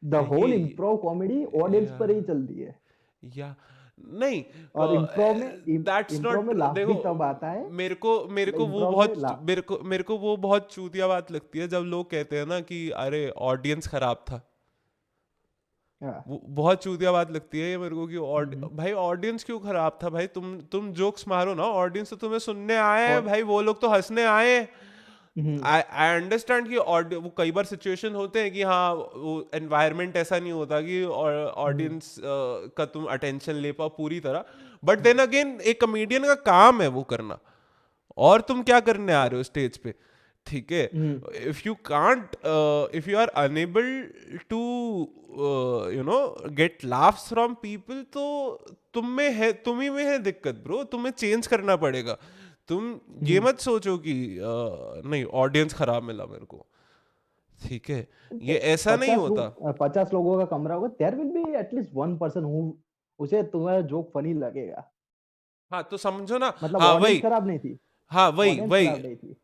द होल ये इम्प्रोव कॉमेडी ऑडियंस या पर ही चलती है। या नहीं, और दैट्स इम्प्रोव नॉट, में लाफ देखो भी तब आता है, मेरे को वो इम्प्रोव में बहुत, ला मेरे को वो बहुत चूतिया बात लगती है जब लोग कहते हैं ना कि अरे ऑडियंस खराब था। हाँ, वो बहुत चूतिया बात लगती है ये मेरे को कि हम्म, भाई ऑडियंस क्यों खराब था भाई, तुम जोक्स मारो ना, ऑडियंस तो तुम्हें सुनने आए हैं और भाई, वो लोग तो हंसने आए हैं। हम्म, आई अंडरस्टैंड कि वो कई बार सिचुएशन होते हैं कि हाँ वो एनवायरनमेंट ऐसा नहीं होता कि हम्म, ऑडियंस का तुम अटेंशन ले पाओ पूरी तरह, बट देन अगेन एक कमेडियन का काम है वो करना, और तुम क्या करने आ रहे हो स्टेज पे। ठीक है, hmm, if you can't, if you are unable to you know get laughs from people, तो तुम में है, तुम ही में है दिक्कत ब्रो, तुम्हें चेंज करना पड़ेगा। तुम ये हम्म। मत सोचो कि नहीं ऑडियंस खराब मिला मेरे को। ठीक है, ये ऐसा नहीं होता। 50 लोगों का कमरा होगा, there will be at least one person who उसे तुम्हारा जोक फनी लगेगा। हाँ तो समझो ना, मतलब हाँ ऑडियंस वही, खराब नहीं थी, हाँ वही ऑडियंस वही खराब नहीं थी।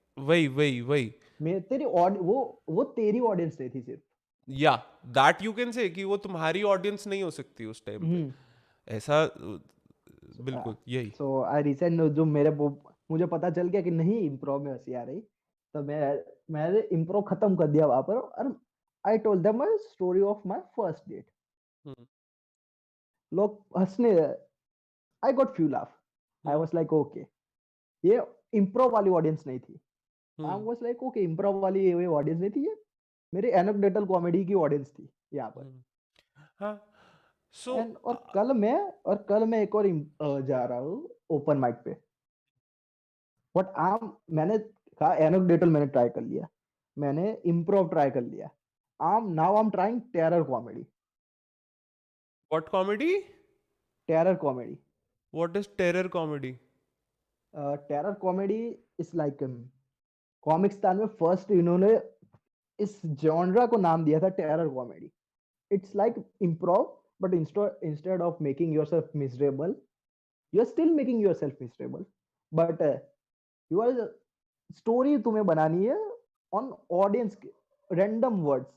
वही मैं तेरी वो तेरी ऑडियंस नहीं थी सिर्फ। या दैट यू कैन से कि वो तुम्हारी ऑडियंस नहीं हो सकती उस टाइम पे, हम्म। ऐसा बिल्कुल यही। सो आई रिसेंट जो मुझे पता चल गया कि नहीं इम्प्रोव में हंसी आ रही, तो मैंने इम्प्रोव खत्म कर दिया वहां पर, और I told them my story of my first date. Hmm, लोग हंसने, I got few laugh, I hmm, was like okay, ये इम्प्रोव वाली ऑडियंस नहीं थी। I hmm, was like okay, improv वाली ये ऑडियंस नहीं थी, ये मेरी एनेक्डोटल कॉमेडी की ऑडियंस थी यहाँ पर। हम्म, हाँ सो एंड और कल मैं एक और जा रहा हूँ ओपन माइक पे। बट मैंने कहा एनेक्डोटल मैंने ट्राई कर लिया, मैंने इम्प्रोव ट्राई कर लिया, now I am trying terror comedy. What comedy, terror comedy, what is terror comedy? Terror comedy is like, Comicstaan में फर्स्ट इन्होंने इस जॉनरा को नाम दिया था terror comedy. It's like improv, but instead of making yourself miserable, you are still making yourself miserable, but you are story तुम्हें बनानी है ऑन ऑडियंस के random words.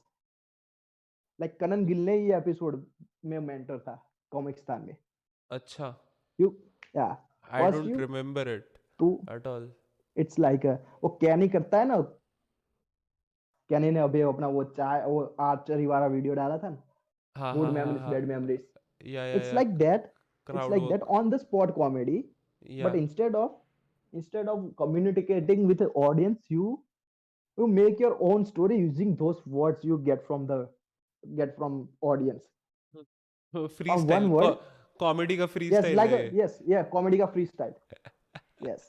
Like Kanan Gill ने ये एपिसोड में मेंटर था कॉमिक्सतान में। अच्छा, यू या I first don't you remember it too, at all. It's like वो कैनी करता है ना, कैनी ने अभी अपना वो आर्चरी वाला वीडियो डाला था ना, हाँ गुड हाँ हाँ मेमोरीज हाँ, बैड मेमोरीज। It's या like that. It's crowd like that work, on the spot comedy, या but instead of communicating with the audience, you make your own story using those words you get from audience. Free On style, one word, comedy का free yes, style like है a ये। yes, yeah, comedy ka freestyle. Yes,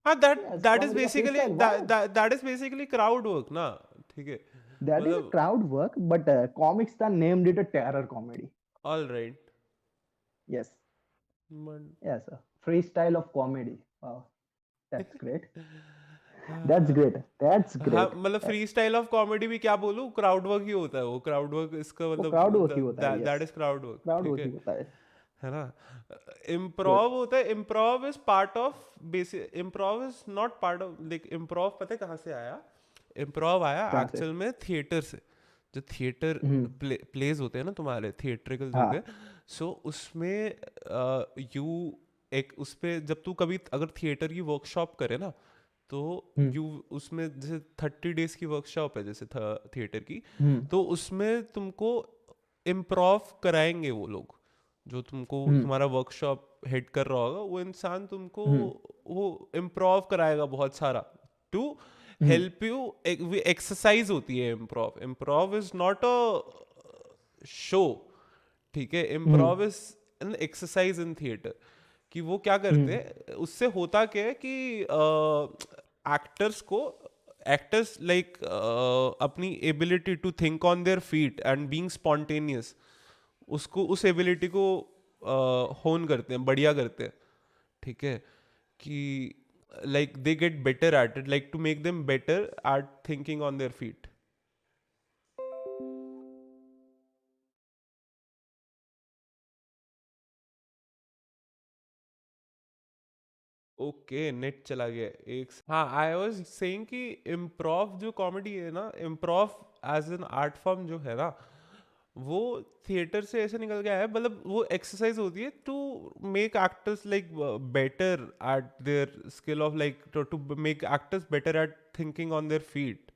हाँ yes, that is comedy ka basically, freestyle. Why? That is basically crowd work ना। ठीक है, That is a मतलब crowd work, but Comics Star named it a terror comedy. All right. Yes, yes, freestyle of comedy. Wow, that's great. That's great. That's हाँ great. मतलब free style of comedy भी क्या बोलूँ, crowd work ही होता है वो, crowd work इसका वो क्राउड वर्क ही मतलब होता है, yes, that is crowd work. Crowd ठीक वर्क ही होता है ना। गुड। इम्प्रोव होता है, improv is part of basic, improv is not part of, like improv पता है कहाँ से आया? इम्प्रोव आया कहाँ से? एक्चुअल में थिएटर से। जो थिएटर हम्म। प्लेज होते हैं ना तुम्हारे थिएट्रिकल्स हो हाँ। गए, सो उसमें यू एक उस पे जब तू कभी अगर थिएटर की वर्कशॉप करे ना, तो हम्म। यू उसमें जैसे 30 days की वर्कशॉप है जैसे थिएटर की, हम्म। तो उसमें तुमको इम्प्रोव कराएंगे वो लोग। जो तुमको हम्म। तुम्हारा वर्कशॉप हेड कर रहा होगा वो इंसान तुमको हम्म। वो इम्प्रोव कराएगा बहुत सारा, to hmm. Help you. Exercise होती है improv. Improv is not a show, ठीक है? Hmm. Improv is an exercise in theatre. कि वो क्या करते हम्म। हैं, उससे होता क्या है कि एक्टर्स को एक्टर्स लाइक अपनी ability to think on their feet and being spontaneous, उसको उस एबिलिटी को होन करते हैं, बढ़िया करते हैं, ठीक है? कि like they get better at it, like to make them better at thinking on their feet. Okay, net चला गया हाँ, आई वाज सेइंग कि इम्प्रोव जो कॉमेडी है ना, improv as an art form जो है ना, वो थिएटर से ऐसे निकल गया है। मतलब वो एक्सरसाइज होती है to make actors like better at their skill of like to make actors better at thinking on their feet,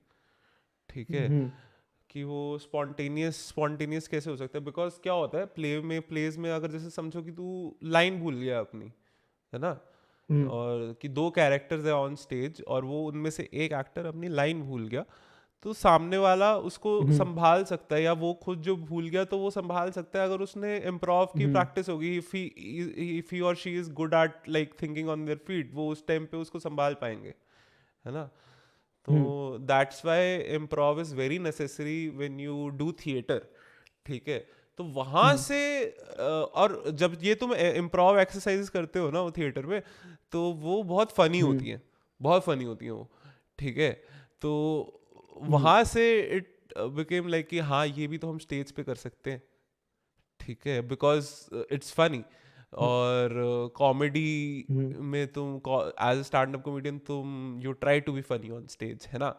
ठीक है? हम्म। कि वो स्पॉन्टेनियस स्पॉन्टेनियस कैसे हो सकता है? बिकॉज क्या होता है प्लेज में अगर जैसे समझो कि तू लाइन भूल गया अपनी, है ना? हम्म। और कि दो कैरेक्टर्स है ऑन स्टेज और वो उनमें से एक एक्टर अपनी लाइन भूल गया, तो सामने वाला उसको हम्म। संभाल सकता है, या वो खुद जो भूल गया तो वो संभाल सकता है अगर उसने इम्प्रोव की हम्म। प्रैक्टिस होगी। इफ ही और she is good at like thinking on their feet, वो उस टाइम पे उसको संभाल पाएंगे, है ना? तो hmm. That's why improv is very necessary when you do theatre, ठीक है? तो वहां हम्म। से और जब ये तुम इम्प्रोव एक्सरसाइज करते हो ना वो थिएटर में, तो वो बहुत फनी हम्म। होती हैं, बहुत फनी होती हैं वो, ठीक है? तो हम्म। वहां से इट बिकेम लाइक कि हाँ, ये भी तो हम स्टेज पे कर सकते हैं, ठीक है? Because it's funny. और कॉमेडी हम्म। में तुम एज स्टैंड अप कॉमेडियन तुम you try to be funny on stage, है ना?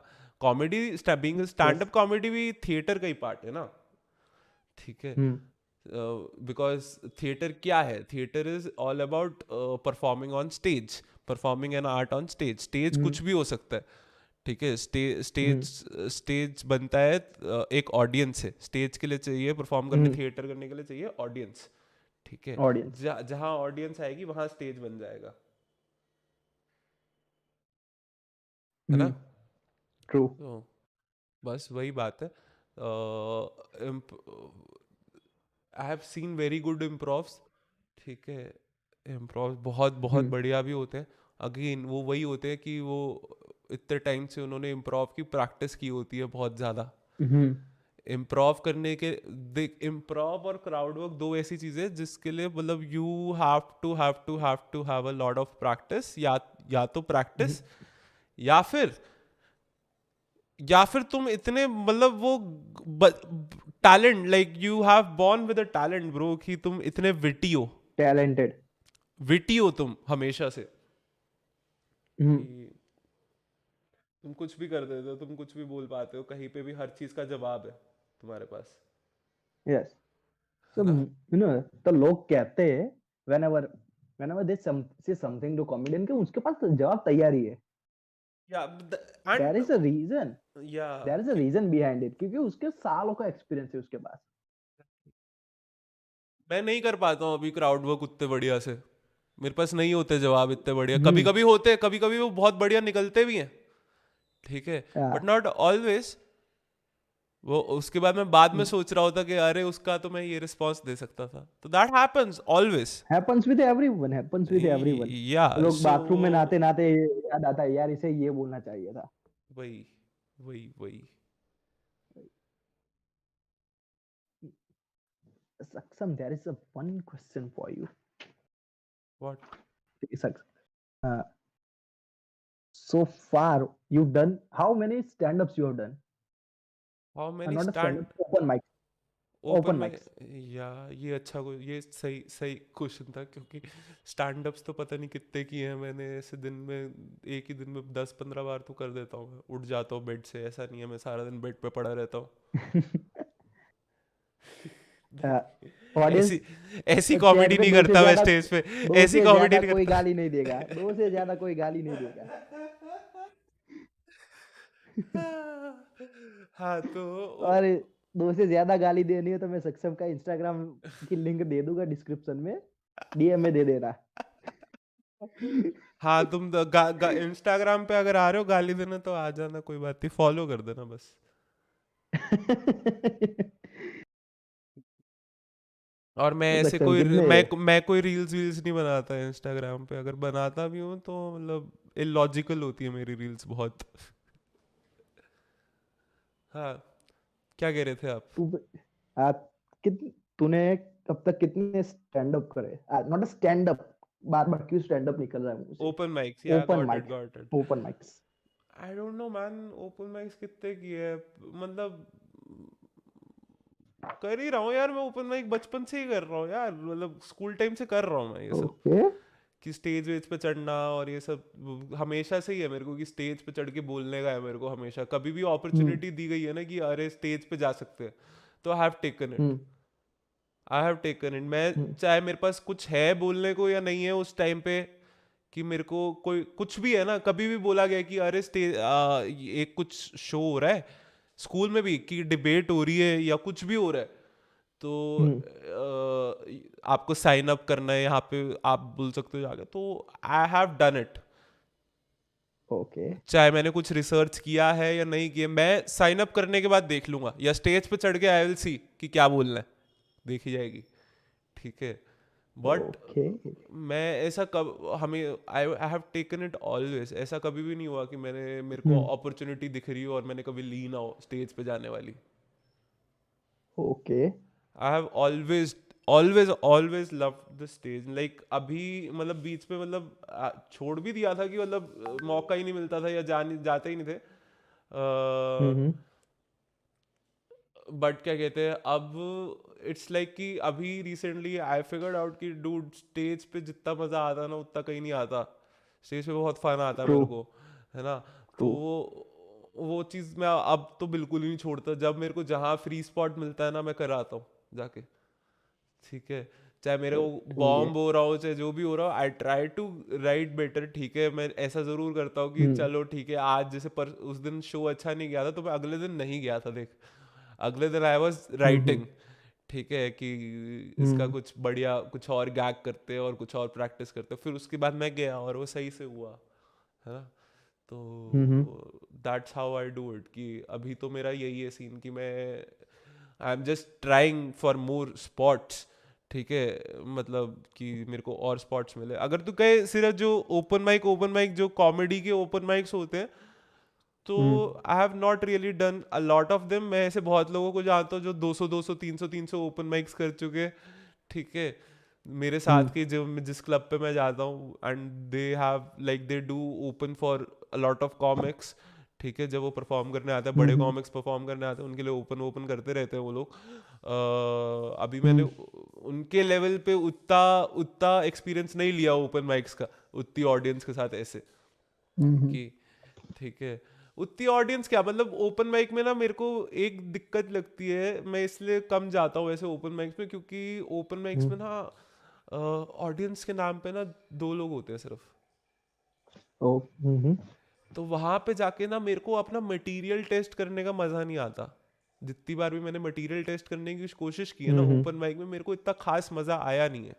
Comedy being stand yes. Up comedy भी थिएटर का ही पार्ट है ना, ठीक है? हम्म। बिकॉज थिएटर क्या है? Theatre is all about performing on stage, performing an art on stage. Stage hmm. कुछ भी हो सकता है, ठीक है? स्टेज हम्म। स्टेज बनता है एक ऑडियंस से। स्टेज के लिए चाहिए परफॉर्म करने, हम्म। थिएटर करने के लिए चाहिए ऑडियंस, ठीक है? ऑडियंस। जहाँ ऑडियंस आएगी वहां स्टेज बन जाएगा, है ना? हम्म। ट्रू। तो बस वही बात है। I have seen very good improvs, ठीक है? इम्प्रोव बहुत बहुत हम्म। बढ़िया भी होते हैं। अगेन वो वही होते हैं कि वो इतने टाइम से उन्होंने इम्प्रोव की प्रैक्टिस की होती है बहुत ज़्यादा। हम्म। इम्प्रोव करने के देख, इम्प्रोव और क्राउड वर्क दो ऐसी चीज़ें जिसके लिए मतलब you have a lot of practice. या तो प्रैक्टिस, या फिर या फिर तुम इतने मतलब वो talent, like you have born with a talent bro, कि तुम इतने विटी हो। टैलेंटेड। विटी हो तुम हमेशा से, हम्म। कि तुम कुछ भी कर देते हो, तुम कुछ भी बोल पाते हो, कहीं पे भी हर चीज का जवाब है तुम्हारे पास, यस। है So, ना? तो लोग कहते हैं whenever whenever they say something to comedian कि उसके पास जवाब तैयार ही है। या There and is a reason. या There is a reason behind it क्योंकि उसके सालों का एक्सपीरियंस है उसके पास। मैं नहीं कर पाता हूँ अभी क्राउड वर्क उतने बढ़िया से। मेरे पास नहीं होते जवाब इतने बढ़िया। कभी हम्म। कभी होते, कभी कभी वो बहुत बढ़िया निकलते भी हैं, ठीक है? But Yeah. Not always. वो उसके बाद मैं बाद में सोच रहा होता कि अरे उसका तो मैं ये रिस्पॉन्स दे सकता था। तो that happens always. Happens with everyone. Happens with everyone. या लोग सो बाथरूम में नहाते नहाते याद आता है यार इसे ये बोलना चाहिए था। वही वही वही। Saksam, there is a one question for you. What? Saksam, uh, so far you've done how many stand-ups you have done? How many Not a stand stand-up, open mic. Open open में, mics. या ये अच्छा, कोई ये सही सही question था, क्योंकि स्टैंड अप्स तो पता नहीं कितने किए हैं मैंने ऐसे दिन में, एक ही दिन में 10-15 बार तो कर देता हूँ मैं, उठ जाता हूँ बेड से, ऐसा नहीं है मैं सारा दिन बेड पे पड़ा रहता हूँ। ऑडियंस ऐसी ऐसी चैट कॉमेडी में नहीं दो से करता मैं ज्यादा, स्टेज पे, दो ऐसी से कॉमेडी ज्यादा नहीं कोई करता। गाली नहीं देगा, 2 से ज्यादा कोई गाली नहीं देगा। हाँ तो और 2 से ज्यादा गाली देनी है तो मैं सक्षम का इंस्टाग्राम की लिंक दे दूंगा डिस्क्रिप्शन में, डीएम में दे देना। हाँ, तुम इंस्टाग्राम पे अगर आ रहे हो गाली देना तो आ जाना, कोई बात नहीं, फॉलो कर देना बस। और मैं ऐसे सक्षम कोई कितने? मैं कोई रील्स वील्स नहीं बनाता इंस्टाग्राम पे, अगर बनाता भी हूँ तो मतलब इलॉजिकल होती है मेरी रील्स बहुत। हाँ, क्या कह रहे थे आप? तू आ, कित तूने कब तक कितने स्टैंड अप करे? नॉट अ स्टैंड अप, बार बार क्यों स्टैंड अप निकल रहा है मुंह से? ओपन माइक्स, या open got it mic, got it. Open mics. I don't know man, open mics कितने किए हैं, मतलब कर ही रहा हूँ यार मैं ओपन माइक, बचपन से ही कर रहा हूँ यार, मतलब स्कूल टाइम से कर रहा हूँ मैं ये सब, ओके। कि स्टेज वेज पे चढ़ना और ये सब हमेशा से ही है मेरे को, कि स्टेज पे चढ़ के बोलने का है मेरे को हमेशा, कभी भी हम्म। अपॉर्चुनिटी दी गई है ना कि अरे स्टेज पे जा सकते हैं, तो आई have taken it, hmm. I have taken it. मैं हम्म। चाहे मेरे पास कुछ है बोलने को या नहीं है उस टाइम पे, कि मेरे को कोई कुछ भी है ना, कभी भी बोला गया कि अरे स्टेज एक कुछ शो हो रहा है स्कूल में भी, कि डिबेट हो रही है या कुछ भी हो रहा है, तो हम्म। आपको साइन अप करना है यहाँ पे, आप बोल सकते हो जाके, तो I have done it. Okay. चाहे मैंने कुछ रिसर्च किया है या नहीं किया, मैं साइन अप करने के बाद देख लूंगा, या स्टेज पे चढ़ के आई विल सी कि क्या बोलना है, देखी जाएगी, ठीक है। But okay. मैं ऐसा कब हमें I I have taken it always, ऐसा कभी भी नहीं हुआ कि मेरे को हम्म। अपॉर्चुनिटी दिख रही हो और मैंने कभी ली ना हो स्टेज पे जाने वाली। Okay. I have always always always love the stage, like अभी मतलब बीच में मतलब छोड़ भी दिया था कि मतलब मौका ही नहीं मिलता था या जाते ही नहीं थे, हम्म। बट क्या कहते हैं अब, इट्स लाइक कि अभी रिसेंटली आई फिगर्ड आउट कि डूड स्टेज पे जितना मजा आता ना उतना कहीं नहीं आता, स्टेज पे बहुत फन आता है ट्रू। मेरे को, है ना। तो ट्रू। वो चीज़ मैं अब तो बिल्कुल ही नहीं छोड़ता, जब मेरे को जहाँ फ्री स्पॉट मिलता है ना मैं कर आता हूँ जाके, ठीक है। चाहे मेरे को सही है। बॉम्ब हो रहा हो, चाहे जो भी हो रहा हो, I try to write better, ठीक है। मैं ऐसा ज़रूर करता हूँ कि हम्म। चलो ठीक है, आज जैसे पर उस दिन शो अच्छा नहीं गया था तो मैं अगले दिन नहीं गया था, देख अगले दिन आई वॉज हम्म। राइटिंग, ठीक है, कि इसका हम्म। कुछ बढ़िया कुछ और गैग करते और कुछ और प्रैक्टिस करते, फिर उसके बाद मैं गया और वो सही से हुआ, है ना। तो hmm. That's how I do it, कि अभी तो मेरा यही है सीन कि मैं I am just trying for more spots, ठीक है, मतलब कि मेरे को और स्पॉट्स मिले। अगर तू कहे सिर्फ जो ओपन माइक जो कॉमेडी के ओपन माइक्स होते हैं, तो hmm. I have not really done a lot of them. मैं ऐसे बहुत लोगों को जानता हूँ जो 200 300 ओपन माइक्स कर चुके, ठीक है, मेरे साथ हम्म। के जो जिस क्लब पे मैं जाता हूँ, and they have like they do open for a lot of comics, ठीक है। जब वो परफॉर्म करने आते हैं, बड़े हम्म। कॉमिक्स परफॉर्म करने आते हैं, उनके लिए ओपन ओपन करते रहते हैं वो लोग। अभी मैंने हम्म। उनके लेवल पे उतना उतना एक्सपीरियंस नहीं लिया ओपन माइक्स का, उतनी ऑडियंस के साथ ऐसे, हम्म। कि ठीक है, उतनी ऑडियंस क्या, मतलब ओपन माइक में ना मेरे को एक दिक्कत लगती है, मैं इसलिए कम जाता हूँ ऐसे ओपन माइक्स में, क्योंकि ओपन माइक्स में हम्म। ना ऑडियंस के नाम पे ना 2 लोग होते हैं सिर्फ, ओ। हम्म। तो वहां पे जाके ना मेरे को अपना मटेरियल टेस्ट करने का मजा नहीं आता। जितनी बार भी मैंने मटेरियल टेस्ट करने की कोशिश की है ना हम्म। ओपन माइक में, मेरे को इतना खास मजा आया नहीं है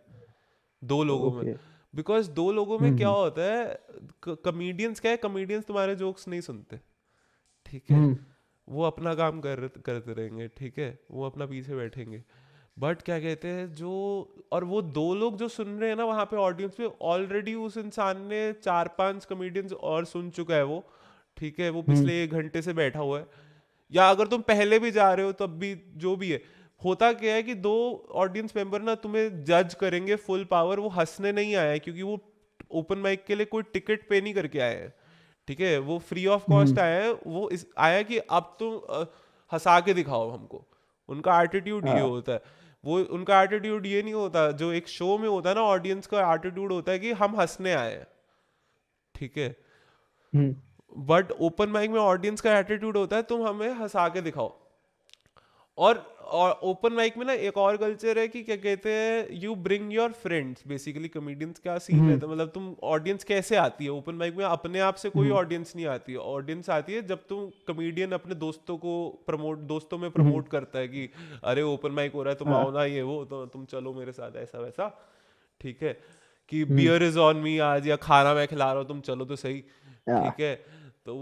2 लोगों में। ओके। बिकॉज 2 लोगों में क्या हम्म। होता है, कॉमेडियंस क्या है, कॉमेडियंस तुम्हारे जोक्स नहीं सुनते, ठीक है, हम्म। वो अपना काम करते रहेंगे, ठीक है, वो अपना पीछे बैठेंगे। बट क्या कहते हैं जो, और वो 2 लोग जो सुन रहे हैं ना वहां पे ऑडियंस में, ऑलरेडी उस इंसान ने 4-5 कॉमेडियंस और सुन चुका है वो, ठीक है, वो हम्म। पिछले 1 घंटे से बैठा हुआ है, या अगर तुम पहले भी जा रहे हो तब भी, जो भी है, होता क्या है कि 2 ऑडियंस मेंबर ना तुम्हें जज करेंगे फुल पावर, वो हंसने नहीं आया है, क्योंकि वो ओपन माइक के लिए कोई टिकट पे नहीं करके आए हैं, ठीक है, वो फ्री ऑफ कॉस्ट हम्म। आया है, वो आया कि अब तुम हंसा के दिखाओ हमको, उनका एटीट्यूड ये हाँ। होता है। वो उनका एटीट्यूड ये नहीं होता जो एक शो में होता है ना, ऑडियंस का एटीट्यूड होता है कि हम हंसने आए हैं, ठीक है। हम्म। बट ओपन माइक में ऑडियंस का एटीट्यूड होता है तुम हमें हंसा के दिखाओ। और ओपन माइक में ना एक और कल्चर है कि क्या कहते हैं, you bring your friends. Basically comedians का सीन हम्म। रहता है, मतलब तुम ऑडियंस कैसे आती है ओपन माइक में, अपने आप से कोई हम्म। ऑडियंस नहीं आती है। ऑडियंस आती है जब तुम कॉमेडियन अपने दोस्तों को प्रमोट, दोस्तों में हम्म। प्रमोट करता है कि अरे ओपन माइक हो रहा है तुम आओ हाँ। ना, ये वो तो तुम चलो मेरे साथ, ऐसा वैसा, ठीक है। कि हम्म। बियर इज ऑन मी आज, या खाना मैं खिला रहा हूँ तुम चलो तो सही, ठीक हाँ। है। तो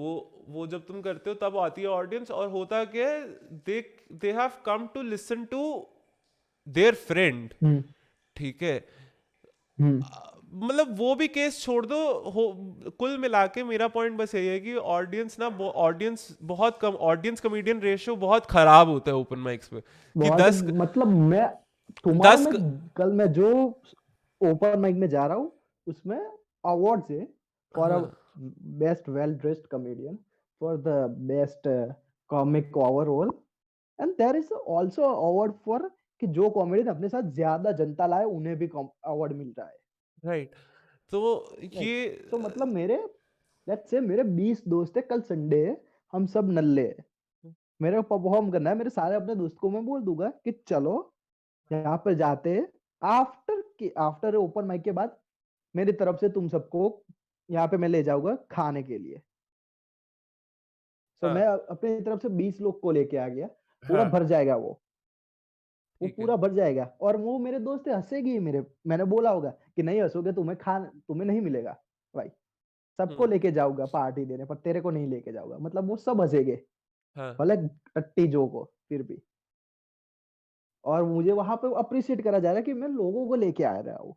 वो जब तुम करते हो तब आती है ऑडियंस, और होता क्या है, they they have come to listen to their friend, hmm. ठीक है। हम्म। मतलब वो भी केस छोड़ दो, हो कुल मिला के मेरा पॉइंट बस यही है कि ऑडियंस ना, ऑडियंस बहुत कम, ऑडियंस कॉमेडियन रेशियो बहुत खराब होता है ओपन माइक्स पे। कि बहुत, दस मतलब मैं टुमारो दस में कल मैं जो ओपन माइक में जा रहा हूँ उसमें अवार्ड्स है फॉर अ हाँ best well dressed comedian, for the best comic overall, and there is also award for कि जो कॉमेडियन अपने साथ ज्यादा जनता लाए उन्हें भी अवार्ड मिल रहा है। राइट। तो राइट। ये तो मतलब मेरे, लेट्स से मेरे 20 दोस्त है, कल संडे है, हम सब नल्ले हैं, मेरे को परफॉर्म करना है, मेरे सारे अपने दोस्त को मैं बोल दूंगा कि चलो यहाँ पर जाते हैं, आफ्टर ओपन माइक के बाद मेरी तरफ से तुम सबको यहाँ पे मैं ले जाऊंगा खाने के लिए। सो हाँ मैं अपनी तरफ से 20 लोग को लेके आ गया, पूरा हाँ भर जाएगा वो ठीक है। पूरा भर जाएगा, और वो मेरे दोस्त हंसेगी मेरे, मैंने बोला होगा कि नहीं हंसोगे तुम्हें नहीं मिलेगा भाई, सबको हम्म। लेके जाऊंगा पार्टी देने, पर तेरे को नहीं लेके जाऊंगा, मतलब वो सब हंसेगे, हाँ भले टट्टी जोक हो फिर भी। और मुझे वहां पे अप्रिशिएट करा जा रहा है कि मैं लोगों को लेके आ रहा हूँ।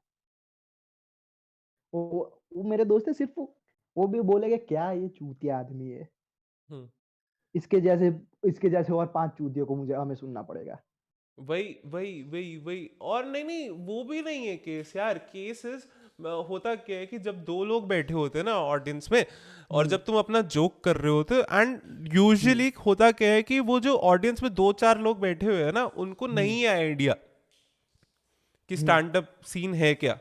वो वो मेरे दोस्त है, सिर्फ वो भी बोलेंगे क्या ये चूतिया आदमी है, हम्म। इसके जैसे इसके जैसे और 5 चूतियों को मुझे हमें सुनना पड़ेगा। वही वही वही वही, और नहीं नहीं वो भी नहीं है केस यार। केसेस होता क्या है कि जब दो लोग बैठे होते हैं ना ऑडियंस में, और हम्म। जब तुम अपना जोक कर रहे होते, एंड हम्म। यूजुअली होता क्या है कि वो जो ऑडियंस में दो चार लोग बैठे हुए हैं ना, उनको हम्म। नहीं है आइडिया कि हम्म। स्टैंड अप सीन है क्या,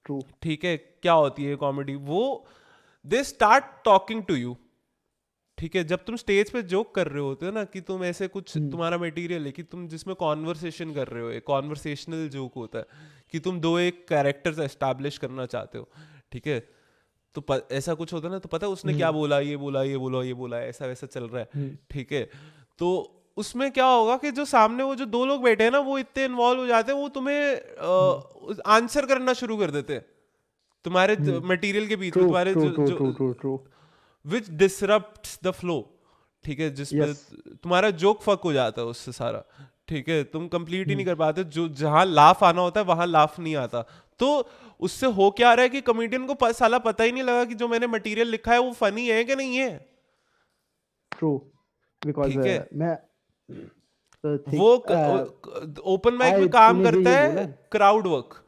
ट्रू। ठीक है, क्या होती है कॉमेडी। वो they start talking to you, ठीक है। जब तुम स्टेज पे जोक कर रहे होते हो ना, कि तुम ऐसे कुछ हम्म। तुम्हारा मटेरियल है कि तुम जिसमें कॉन्वर्सेशन कर रहे हो, एक कॉन्वर्सेशनल जोक होता है कि तुम दो एक कैरेक्टर्स एस्टैब्लिश करना चाहते हो, ठीक है। तो ऐसा कुछ होता है ना, तो पता है उसने क्या हम्म। बोला, ये बोला ये बोला ये बोला, ऐसा वैसा चल रहा है, हम्म। ठीक है। तो उसमें क्या होगा कि जो सामने वो जो दो लोग बैठे हैं ना, वो इतने इन्वॉल्व हो जाते हैं, वो हम्म। तुम्हें आंसर करना शुरू कर देते हैं तुम्हारे हम्म। मटेरियल के बीच में, ट्रू तुम्हारे ट्रू जो ट्रू जो true true true. Which disrupt the flow, ठीक है। जिसपे यस। तुम्हारा जोक फक हो जाता है उससे सारा, ठीक है। तुम कंप्लीट ही हम्म। नहीं कर पाते, जो जहां लाफ आना होता है वहां लाफ नहीं आता। तो उससे हो क्या रहा है कि कॉमेडियन को साला पता ही नहीं लगा कि जो मैंने मटेरियल लिखा है वो फनी है कि नहीं है, ट्रू। बिकॉज ठीक है। मैं तो वो ठीक, ओपन माइक में आई काम तूने जो करता ये है बोला। क्राउड वर्क,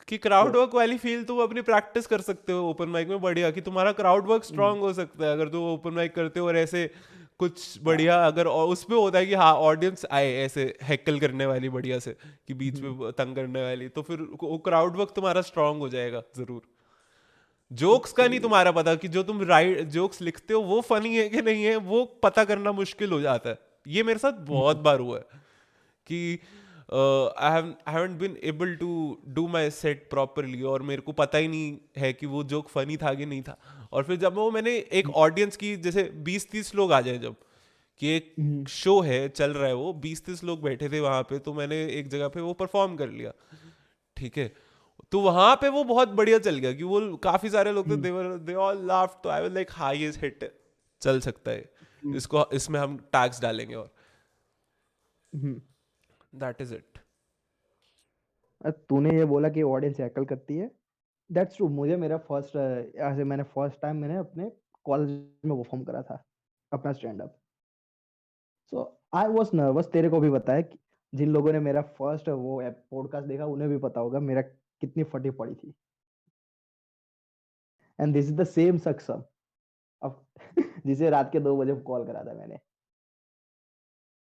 कि क्राउड यस। वर्क वाली फील तुम अपनी प्रैक्टिस कर सकते हो ओपन माइक में बढ़िया, कि तुम्हारा क्राउड वर्क स्ट्रांग हो सकता है अगर तुम ओपन माइक करते हो, और ऐसे कुछ हाँ। बढ़िया अगर उसमें होता है कि हाँ ऑडियंस आए ऐसे हैकल करने वाली बढ़िया से, कि बीच हम्म। में तंग करने वाली, तो फिर वो क्राउड वर्क तुम्हारा स्ट्रांग हो जाएगा जरूर। जोक्स का नहीं सही है। तुम्हारा पता कि जो तुम राइट जोक्स लिखते हो वो फनी है कि नहीं है, वो पता करना मुश्किल हो जाता है। ये मेरे साथ बहुत हम्म। बार हुआ है कि I haven't been able to do my set properly, और मेरे को पता ही नहीं है कि वो जोक फनी था कि नहीं था। और फिर जब वो मैंने एक ऑडियंस की जैसे 20-30 लोग आ जाए, जब कि एक हम्म। शो है चल रहा है, वो 20-30 लोग बैठे थे वहां पे, तो मैंने एक जगह पे वो परफॉर्म कर लिया, ठीक है। तो वहां पे वो बहुत बढ़िया चल गया कि वो काफी सारे लोग थे, हम्म। दे ऑल लाफ्ड, तो आई वाज लाइक हाँ ये हिट चल सकता है, हम्म। इसको इसमें हम टैग्स डालेंगे, और हम्म। That is it. तूने ये बोला कि ऑडियंस हैकल करती है, दैट्स ट्रू। मुझे मेरा फर्स्ट, ऐसे मैंने फर्स्ट टाइम मैंने अपने कॉलेज में परफॉर्म करा था अपना stand up. So I was nervous, तेरे को भी पता है कि जिन लोगों ने मेरा फर्स्ट वो पॉडकास्ट देखा उन्हें भी पता होगा मेरा कितनी फटी पड़ी थी, and this is the same success अब जिसे रात के 2 बजे कॉल करा था मैंने।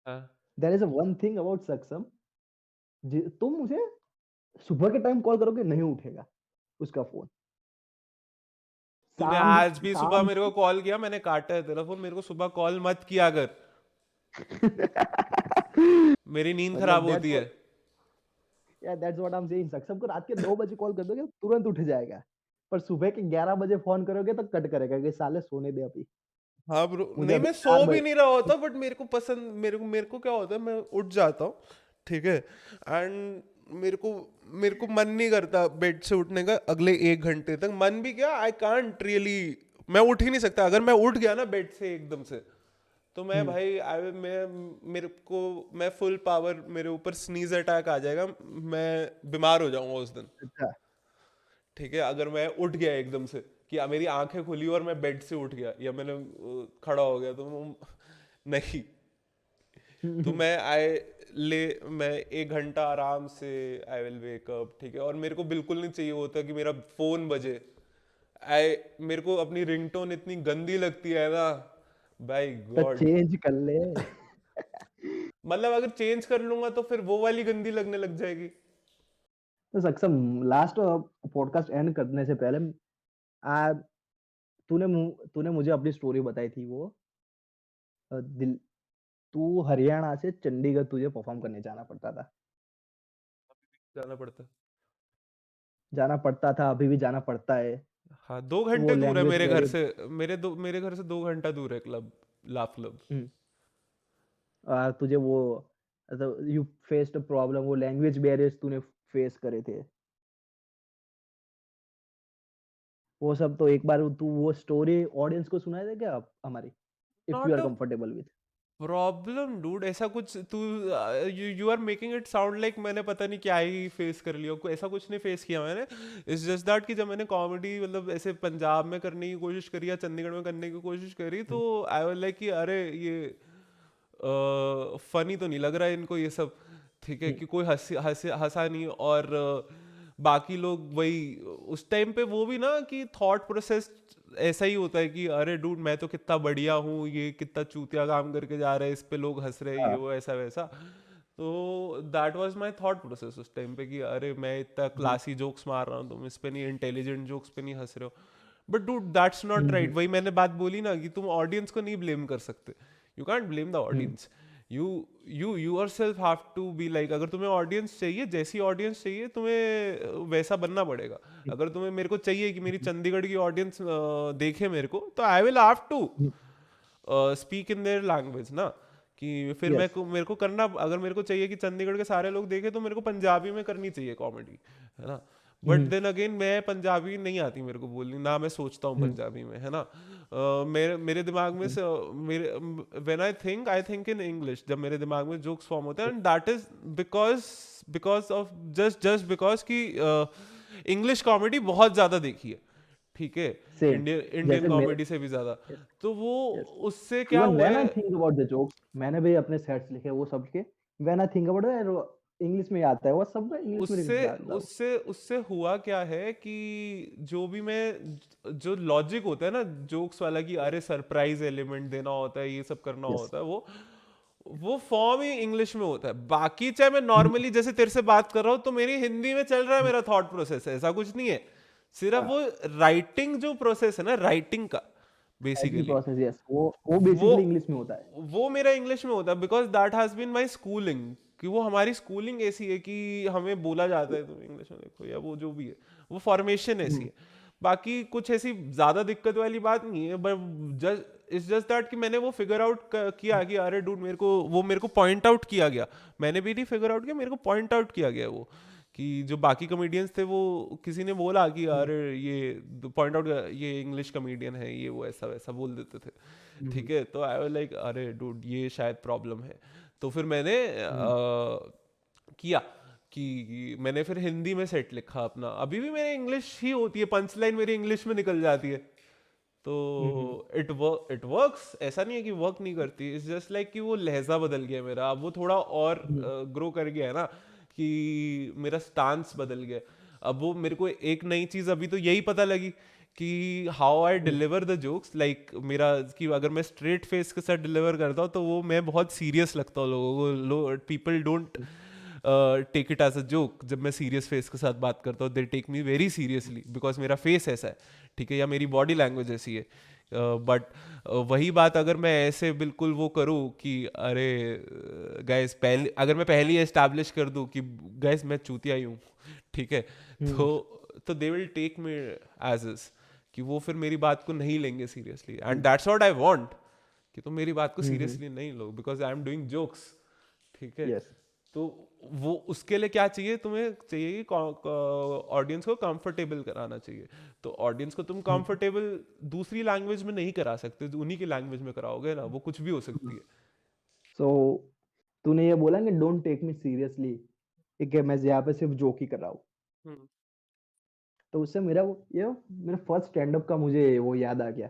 हाँ there is a one thing about Saksham, तुम मुझे सुबह के टाइम कॉल करोगे नहीं उठेगा उसका फोन। तूने शाम आज भी सुबह शाम मेरे को कॉल किया, मैंने काटा है तेरा फोन। मेरे को सुबह कॉल मत किया कर, मेरी नींद खराब मतलब होती है। That's what I am saying. सक्षम को रात के 2 बजे कॉल कर दोगे तुरंत उठ जाएगा, पर सुबह के 11 बजे फोन करोगे तो कट करेगा कि साले सोने दे अभी, हाँ ब्रो, मुझे नहीं अभी मैं सो 4 भी बजे। नहीं रहा होता, बट मेरे को पसंद, मेरे को क्या होता है, मैं उठ जाता हूँ, ठीक है, एंड मेरे को मन नहीं करता बेड से उठने का अगले 1 घंटे तक। मन भी क्या, आई कांट रियली, मैं उठ ही नहीं सकता। अगर मैं उठ गया ना बेड से एकदम से, तो मैं हम्म। भाई मेरे को, मैं फुल पावर, मेरे ऊपर स्नीज अटैक आ जाएगा, मैं बीमार हो जाऊंगा उस दिन। अच्छा। ठीक है, अगर मैं उठ गया एकदम से कि मेरी आंखें खुली और मैं बेड से उठ गया, या मैंने खड़ा हो गया, तो नहीं। तो मैं 1 घंटा आराम से, आई विल वेक अप, ठीक है। और मेरे को बिल्कुल नहीं चाहिए होता कि मेरा फोन बजे। आई मेरे को अपनी रिंगटोन इतनी गंदी लगती है ना, बाय तो गॉड। चेंज कर ले। मतलब अगर चेंज कर लूंगा तो फिर वो वाली गंदी लगने लग जाएगी। तो सक्षम, लास्ट पॉडकास्ट एंड करने से पहले आ, तूने मुझे अपनी स्टोरी बताई थी वो, दिल, तू हरियाणा से चंडीगढ़ तुझे परफॉर्म करने जाना पड़ता था। जाना पड़ता है। जाना पड़ता था, अभी भी जाना पड़ता है। हाँ, दो वो घंटे दूर है लैंग्वेज मेरे घर बैरियर। से। मेरे घर से 2 घंटा दूर है क्लब, ला क्लब। तुझे वो, यू फेस्ड प्रॉब्लम, वो लैंग्वेज बैरियर्स तूने फेस करे थे, वो सब तो एक बार तू वो स्टोरी ऑडियंस को सुनाए दे क्या हमारी, if you not are a comfortable with. Problem dude, ऐसा कुछ तू, you are making it sound like मैंने पता नहीं क्या ही फेस कर लिया। ऐसा कुछ नहीं फेस किया मैंने। इट्स जस्ट दैट कि जब मैंने कॉमेडी मतलब ऐसे पंजाब में करने की कोशिश करी या चंडीगढ़ में करने की कोशिश करी, तो आई वाज लाइक कि अरे ये फनी तो नहीं लग रहा है इनको ये सब, ठीक है, कि कोई हंसा नहीं। और बाकी लोग वही, उस टाइम पे वो भी ना कि थॉट प्रोसेस ऐसा ही होता है कि अरे डूड मैं तो कितना बढ़िया हूँ, ये कितना चूतिया काम करके जा रहा है, इस पे लोग हंस रहे हैं, ये वो ऐसा वैसा। तो that was my thought process उस टाइम पे कि अरे मैं इतना क्लासी जोक्स मार रहा हूँ, तुम इस पे नहीं, इंटेलिजेंट जोक्स पे नहीं हंस रहे हो। But dude that's not right. वही मैंने बात बोली ना कि तुम ऑडियंस को नहीं ब्लेम कर सकते। You can't blame the audience. You you yourself have to be like, अगर तुम्हें ऑडियंस चाहिए, जैसी ऑडियंस चाहिए तुम्हें, वैसा बनना पड़ेगा। अगर तुम्हें, मेरे को चाहिए कि मेरी चंडीगढ़ की ऑडियंस देखे मेरे को, तो I will have to speak in their language ना। कि फिर यस। मेरे को करना, अगर मेरे को चाहिए कि चंडीगढ़ के सारे लोग देखें, तो मेरे को पंजाबी में करनी चाहिए कॉमेडी, है ना। बट देन अगेन मैं पंजाबी नहीं आती मेरे को बोलनी ना, मैं सोचता हूँ पंजाबी में, है ना। मेरे मेरे दिमाग में से मेरे when I think in English, जब मेरे दिमाग में जोक्स फॉर्म होते हैं, and that is because because of just because कि इंग्लिश कॉमेडी बहुत ज्यादा देखी है, ठीक है, सेम। इंडियन इंडियन जैसे मेरे, कॉमेडी से भी ज्यादा। यस, तो वो, यस, उससे क्या इवन हुआ व्हेन है, I think about the jokes, मैंने भी अपने सेट्स लिखे वो सब के, when I think about English में ही आता है वो सब, मैं इंग्लिश में उससे डालता हूँ। उससे उससे हुआ क्या है कि जो भी मैं, जो लॉजिक होता है ना जोक्स वाला, कि अरे सरप्राइज एलिमेंट देना होता है, ये सब करना यस। होता है, वो फॉर्म ही इंग्लिश में होता है। बाकी चाहे मैं नॉर्मली जैसे तेरे से बात कर रहा हूँ, तो मेरी हिंदी में चल रहा है मेरा थॉट प्रोसेस, ऐसा कुछ नहीं है। सिर्फ वो राइटिंग जो प्रोसेस है ना, राइटिंग का राइटिंग बेसिकली, प्रोसेस, यस, वो वो बेसिकली इंग्लिश में होता है। वो मेरा इंग्लिश में होता है, because that has been my schooling. कि वो हमारी स्कूलिंग ऐसी है कि हमें बोला जाता है तुम इंग्लिश में देखो, या वो जो भी है, वो फॉर्मेशन ऐसी है। बाकी कुछ ऐसी ज्यादा दिक्कत वाली बात नहीं है, but just it's just that कि मैंने वो फिगर आउट किया कि अरे डूड मेरे को पॉइंट आउट किया गया। मैंने भी नहीं फिगर आउट किया, मेरे को पॉइंट आउट किया गया वो, कि जो बाकी कॉमेडियंस थे, वो किसी ने बोला कि अरे ये पॉइंट आउट, ये इंग्लिश कॉमेडियन है, ये वो ऐसा वैसा बोल देते थे, ठीक है। तो आई वाज लाइक अरे डूड ये शायद प्रॉब्लम है। तो फिर मैंने किया कि मैंने फिर हिंदी में सेट लिखा अपना। अभी भी मेरे इंग्लिश ही होती है, पंच लाइन मेरी इंग्लिश में निकल जाती है। तो इट वर्क्स, ऐसा नहीं है कि वर्क नहीं करती, इट्स जस्ट लाइक कि वो लहजा बदल गया मेरा, अब वो थोड़ा और ग्रो कर गया है ना, कि मेरा स्टांस बदल गया। अब वो मेरे को एक नई चीज अभी तो यही पता लगी कि how I deliver the jokes, like मेरा कि अगर मैं स्ट्रेट फेस के साथ डिलीवर करता हूँ तो वो मैं बहुत सीरियस लगता हूँ लोगों को, people don't take it as a joke. जब मैं सीरियस फेस के साथ बात करता हूँ they take me very seriously because मेरा फेस ऐसा है, ठीक है, या मेरी बॉडी लैंग्वेज ऐसी है। बट वही बात अगर मैं ऐसे बिल्कुल वो करूँ कि अरे गाइस, पहले अगर मैं पहले ही एस्टैब्लिश कर दूँ कि गाइस मैं चूतिया ही हूँ, ठीक है, हम्म तो they will take me as is, कि वो फिर मेरी बात को नहीं लेंगे seriously, and that's what I want, कि तुम मेरी बात को हम्म सीरियसली नहीं लो because I am doing jokes, ठीक है। यस तो वो उसके लिए क्या चाहिए, तुम्हें चाहिए कि ऑडियंस को कंफर्टेबल कराना चाहिए। तो ऑडियंस को तुम कंफर्टेबल दूसरी लैंग्वेज में नहीं करा सकते, तो उन्हीं की लैंग्वेज में कराओगे ना, वो कुछ भी हो सकती है। सो तूने ये बोला कि डोंट टेक मी सीरियसली, ठीक है, मैं यहाँ पे सिर्फ जोक ही कर रहा हूँ। हम्म तो उससे मेरा वो ये मेरा फर्स्ट स्टैंड अप का मुझे वो याद आ गया।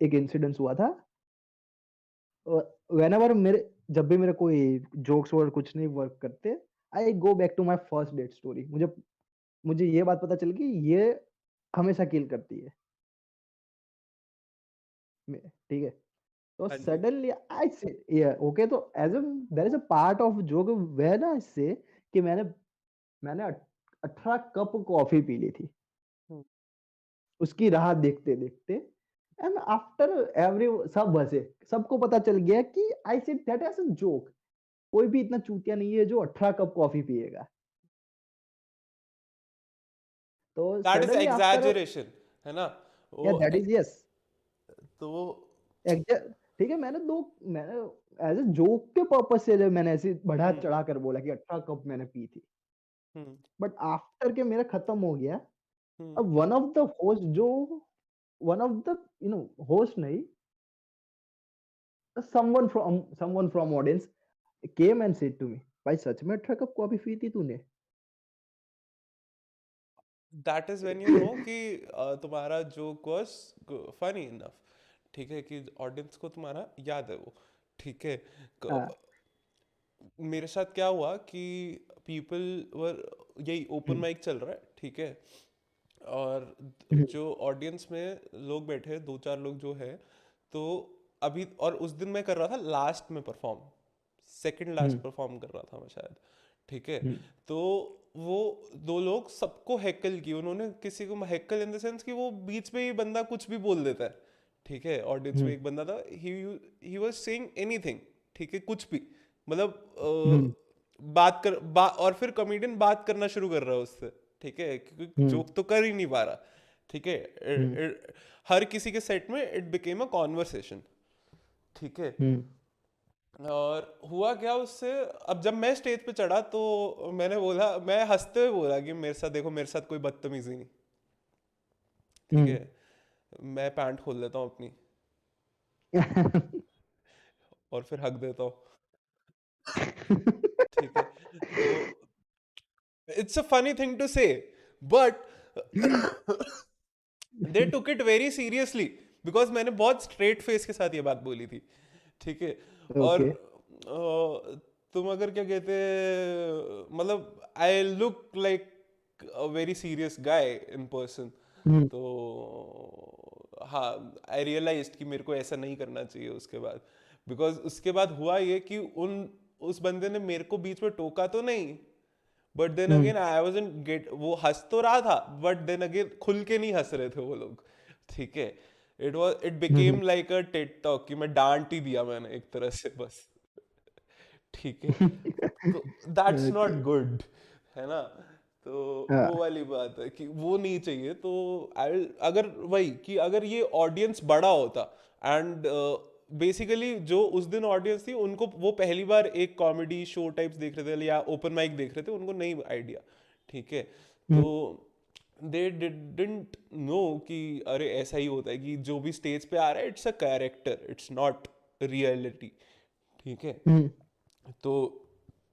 एक इंसिडेंस हुआ था। व्हेनेवर मेरे जब भी मेरे कोई जोक्स और कुछ नहीं वर्क करते, I go back to my first date story. मुझे मुझे ये बात पता चल गई, ये हमेशा किल करती है। ठीक है। तो हाँ जी। सडनली आई से ओके, तो as there is a part of joke where I say कि मैंने 18 कप कॉफी पी ली थी हम्म, उसकी राह देखते देखते। एंड आफ्टर एवरी सब हंसे, सबको पता चल गया कि I said that as a joke. कोई भी इतना चूतिया नहीं है जो 18 कप कॉफी पिएगा। तो that is suddenly after, exaggeration, है ना या वो दैट इज यस तो ठीक है। मैंने एज अ जोक के पर्पज से जब मैंने ऐसे बढ़ा हम्म चढ़ा कर बोला कि 18 कप मैंने पी थी, हम्म बट आफ्टर के मेरा खत्म हो गया। हम्म अब वन ऑफ द होस्ट नहीं, someone from audience came and said to me, भाई सच में 18 कप कॉफी पी थी तूने? That is when you know कि तुम्हारा जोक वाज फनी इनफ, ठीक है, कि ऑडियंस को तुम्हारा याद है वो, ठीक है। हाँ, मेरे साथ क्या हुआ कि पीपल वर, यही ओपन हम्म, माइक चल रहा है, ठीक है, और हम्म, जो ऑडियंस में लोग बैठे हैं, दो चार लोग जो है, तो अभी, और उस दिन मैं कर रहा था लास्ट में परफॉर्म, सेकंड लास्ट हम्म, परफॉर्म कर रहा था मैं शायद, ठीक है। हम्म, तो वो दो लोग सबको हैकल की, उन्होंने किसी को हैकल इन द सेंस कि वो बीच में ही बंदा कुछ भी बोल देता है, ठीक है। ऑडियंस में हम्म, एक बंदा था, ही वाज सेइंग एनीथिंग, ठीक है, कुछ भी, मतलब हम्म, और फिर कॉमेडियन बात करना शुरू कर रहा है उससे, ठीक है, क्योंकि हम्म, जोक तो कर ही नहीं पा रहा, ठीक है। हम्म, हर किसी के सेट में इट बिकेम अ कॉन्वर्सेशन, ठीक है। हम्म, और हुआ क्या उससे, अब जब मैं स्टेज पे चढ़ा तो मैंने बोला, मैं हंसते हुए बोला कि मेरे साथ देखो, मेरे साथ कोई बदतमीजी नहीं, ठीक है, हम्म, मैं पैंट खोल लेता हूँ अपनी और फिर हक देता हूँ, ठीक है। तो it's a funny thing to say, but they took it very seriously because मैंने बहुत स्ट्रेट फेस के साथ ये बात बोली थी, ठीक है। और ओके, तुम अगर क्या कहते, मतलब I look like a very serious guy in person, hmm, तो हाँ, आई रियलाइज कि मेरे को ऐसा नहीं करना चाहिए उसके बाद, बिकॉज उसके बाद हुआ ये कि उस बंदे ने मेरे को बीच में टोका तो नहीं, but then hmm, again I wasn't get, वो हंस तो रहा था, बट देन अगेन खुल के नहीं हंस रहे थे वो लोग, ठीक है। It hmm, became like a TED talk कि मैं डांट ही दिया मैंने एक तरह से बस, ठीक है। तो दैट्स नॉट ओके, गुड, है ना। तो वो हाँ, वाली बात है कि वो नहीं चाहिए। तो आई, अगर वही कि अगर ये ऑडियंस बड़ा होता, एंड बेसिकली जो उस दिन ऑडियंस थी उनको, वो पहली बार एक कॉमेडी शो टाइप्स देख रहे थे या ओपन माइक देख रहे थे, उनको नहीं आइडिया, ठीक है। तो हम्म, दे डिडंट नो कि अरे ऐसा ही होता है कि जो भी स्टेज पे आ रहा है it's a character, it's not reality, ठीक है। हम्म, तो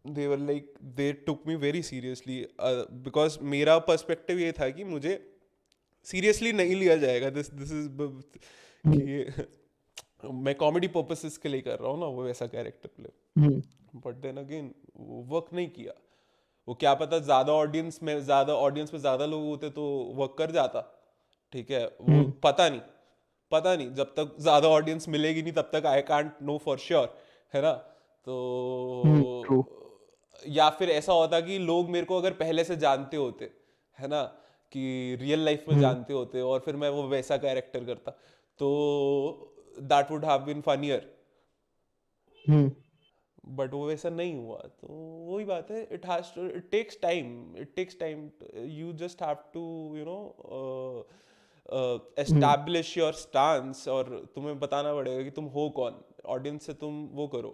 they were like, they took me very seriously because मेरा पर्सपेक्टिव ये था कि मुझे सीरियसली नहीं लिया जाएगा, दिस दिस इज हम्म, कि मैं कॉमेडी पर्पसेस के लिए कर रहा हूँ ना वो वैसा character play, hmm, but then again वो वर्क नहीं किया। वो क्या पता ज्यादा ऑडियंस में ज्यादा लोग होते तो वर्क कर जाता, ठीक है, वो हम्म पता नहीं, जब तक ज्यादा ऑडियंस मिलेगी नहीं तब तक I can't know for sure, है ना? तो ट्रू या फिर ऐसा होता कि लोग मेरे को अगर पहले से जानते होते, है ना, कि रियल लाइफ में हम्म जानते होते और फिर मैं वो वैसा कैरेक्टर करता, तो that would have been funnier. Hmm but वो वैसा नहीं हुआ, तो वही बात है, it takes time, you just have to, you know, hmm establish your stance, और तुम्हें बताना पड़ेगा कि तुम हो कौन। ऑडियंस से तुम वो करो,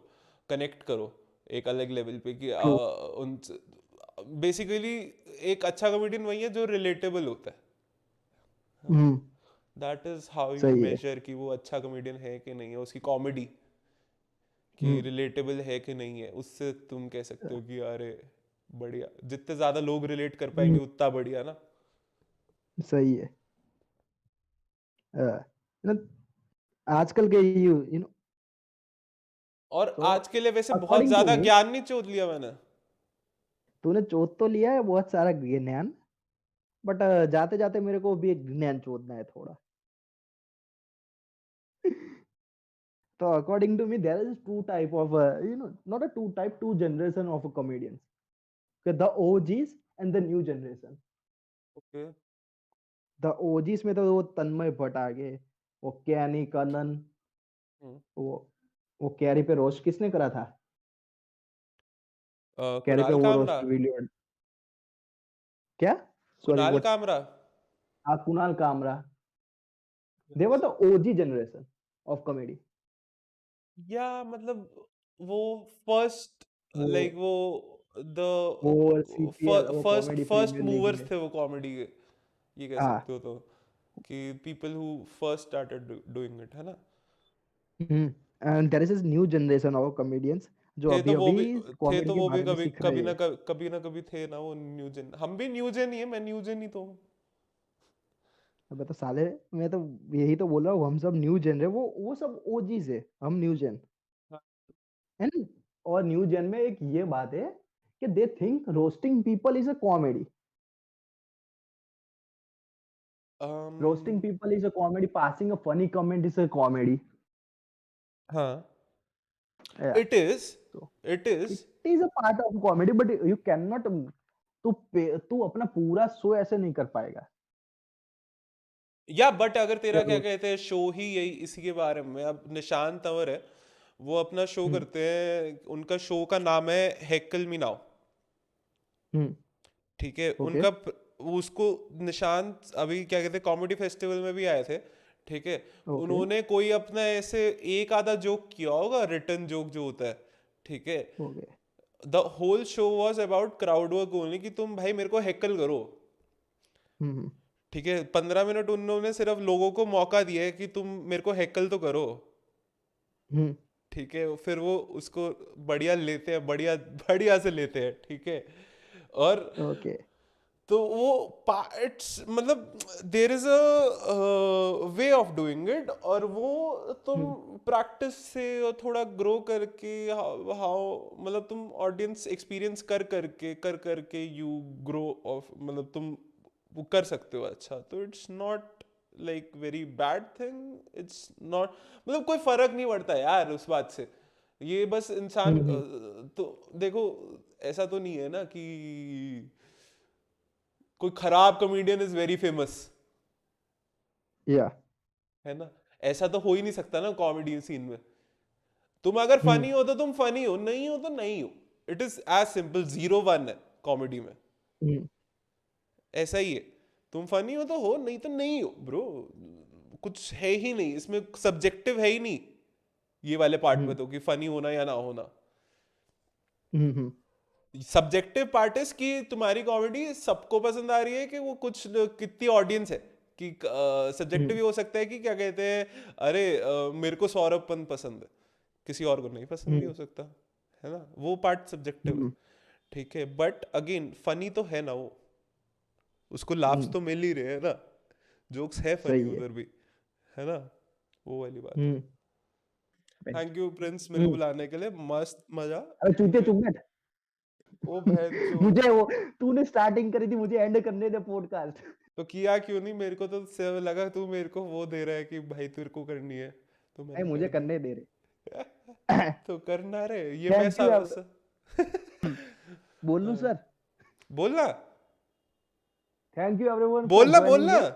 कनेक्ट करो एक अलग लेवल पे, कि ट्रू उन बेसिकली एक अच्छा कॉमेडियन वही है जो रिलेटेबल होता है। हम्म दैट इज हाउ यू सही है मेजर कि वो अच्छा कॉमेडियन है कि नहीं है, उसकी कॉमेडी कि हम्म रिलेटेबल है कि नहीं है, उससे तुम कह सकते हो कि अरे बढ़िया, जितने ज्यादा लोग रिलेट कर पाएंगे हम्म, उतना बढ़िया ना। सही है ना आजकल के यू नो और तो आज के लिए वैसे बहुत अकॉर्डिंग टू ज्यादा मी ज्ञान नहीं चोद लिया मैंने। तूने चोद तो लिया है बहुत सारा ज्ञान बट जाते जाते मेरे को भी एक ज्ञान चोदना है थोड़ा तो according to me there is two type of not a two type two generation of a comedians. Okay, the OGs and the new generation. Okay. The OGs में तो वो तन्मय भट्ट आ गए वो कैनी कनन वो वो कैरी पे रोस्ट किसने करा था कैरी पे कुणाल वो कामरा। रोस्ट वीडियो क्या sorry Kunal what Kamra. Kunal Kamra they were Yes. The OG generation of comedy या मतलब वो फर्स्ट, वो लाइक वो वो द सीपीएल वो first comedy first premier league movers में थे वो कॉमेडी के, ये कह हाँ सकते हो, तो कि people who first started doing it, है ना? And there is new generation of comedians जो थे अभी तो वो अभी भी थे कॉमेडी तो के वो भी बारे में कभी सीख कभी रहे ना हैं कभी ना कभी थे ना वो न्यूजन, हम भी न्यूजन ही है, मैं न्यूजन ही तो हूँ। अबे तो साले मैं तो यही तो बोल रहा हूँ हम सब न्यू जेन है वो सब ओजीज है हम न्यू जेन हाँ। एंड और न्यू जेन में एक ये बात है कि they think roasting people is a comedy roasting um, people is a comedy passing a funny comment is a comedy हाँ, या इट इज, तो it is. It is a part of comedy but you can not तू अपना पूरा show ऐसे नहीं कर पाएगा या बट अगर तेरा क्या जरूर कहते हैं शो ही यही इसी के बारे में, अब निशान तंवर है, वो अपना शो हम्म करते हैं, उनका शो का नाम है हेकल मी नाउ। हम्म ठीक है, ओके उनका उसको निशांत अभी क्या कहते हैं कॉमेडी फेस्टिवल में भी आए थे। ठीक है, ओके उन्होंने कोई अपना ऐसे एक आधा जोक किया होगा, रिटर्न जोक जो होता है। ठीक है, okay the whole show was about crowd work only, कि तुम भाई मेरे को हेकल करो। हम्म ठीक है, 15 मिनट उन्होंने सिर्फ लोगों को मौका दिया है कि तुम मेरे को हेकल तो करो। हम्म ठीक है, फिर वो उसको बढ़िया लेते हैं, बढ़िया बढ़िया से लेते हैं। ठीक है, और ओके तो वो पार्ट्स मतलब there is a way of doing it, और वो तुम हम्म प्रैक्टिस से और थोड़ा ग्रो करके हाउ मतलब तुम ऑडियंस एक्सपीरियंस कर करके यू ग्रो ऑफ, मतलब तुम वो कर सकते हो अच्छा, तो it's not like very bad thing, it's not, मतलब कोई फर्क नहीं पड़ता यार उस बात से। ये बस इंसान हम्म तो देखो, ऐसा तो नहीं है ना कि कोई खराब कॉमेडियन इज वेरी फेमस, या है ना? ऐसा तो हो ही नहीं सकता ना कॉमेडी सीन में। तुम अगर हम्म फनी हो तो तुम फनी हो, नहीं हो तो नहीं हो। इट इज एज सिंपल, 0-1 है कॉमेडी में, हम्म ऐसा ही है। तुम फनी हो, नहीं तो नहीं हो ब्रो, कुछ है ही नहीं इसमें, सब्जेक्टिव है ही नहीं ये वाले पार्ट में, हम्म तो कि फनी होना या ना होना। हम्म सब्जेक्टिव पार्ट इज कि तुम्हारी कॉमेडी सबको पसंद आ रही है, कि वो कुछ कितनी ऑडियंस है, कि सब्जेक्टिव हम्म ये हो सकता है कि क्या कहते हैं, अरे मेरे को सौरभ पंत पसंद है, किसी और को नहीं पसंद भी हम्म हो सकता, है ना? वो पार्ट सब्जेक्टिव है। हम्म ठीक है, बट अगेन फनी तो है ना वो, उसको लाफ्स हम्म, तो मिल ही रहे हैं ना, जोक्स है फनी सही है उधर भी, है ना? वो वाली बात है। हम्म थैंक यू प्रिंस मेरे को हम्म बुलाने के लिए, मस्त मजा। अरे चूतिया ठीक है, चुप बैठ ओ बहन जो, मुझे वो तूने स्टार्टिंग करी थी मुझे एंड करने दे पॉडकास्ट तो किया क्यों नहीं? मेरे को तो से लगा तू मेरे को वो दे रहा है कि भाई तेरे को करनी है, तो नहीं मैंने कर मुझे दी। करने दे रहे। तो करना रे, ये मैं थैंक यू। बोल लूं हाँ, सर? बोलना थैंक यू एवरीवन फॉर बोलना ज्वाइनिंग बोलना। दिस।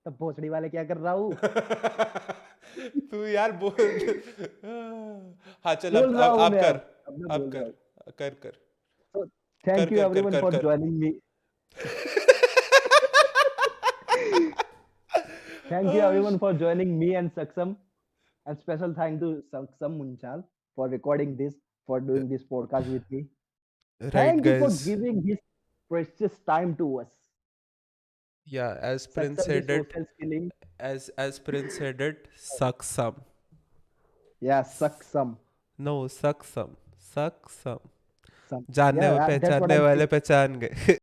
तब भोसड़ी वाले क्या कर रहा हूँ? तू यार बोल। हाँ चल, बोल रहा हूँ अब मैं, कर, अब मैं अब बोल रहा कर, हूँ। कर कर तो कर थैंक यू कर कर एवरीवन कर फॉर कर। Joining me. Thank you everyone for joining me and Saksam, and special thank to Saksam Munchal for recording this, for doing this podcast with me. Right Thank you for guys, giving his precious time to us. या as prince Saksam is said it, social skilling. as Prince said it, suck some. Yeah, Saksam. No, suck some, suck some. Some. जानने Yeah, व that's what पहचानने I'm वाले saying. पहचान गए।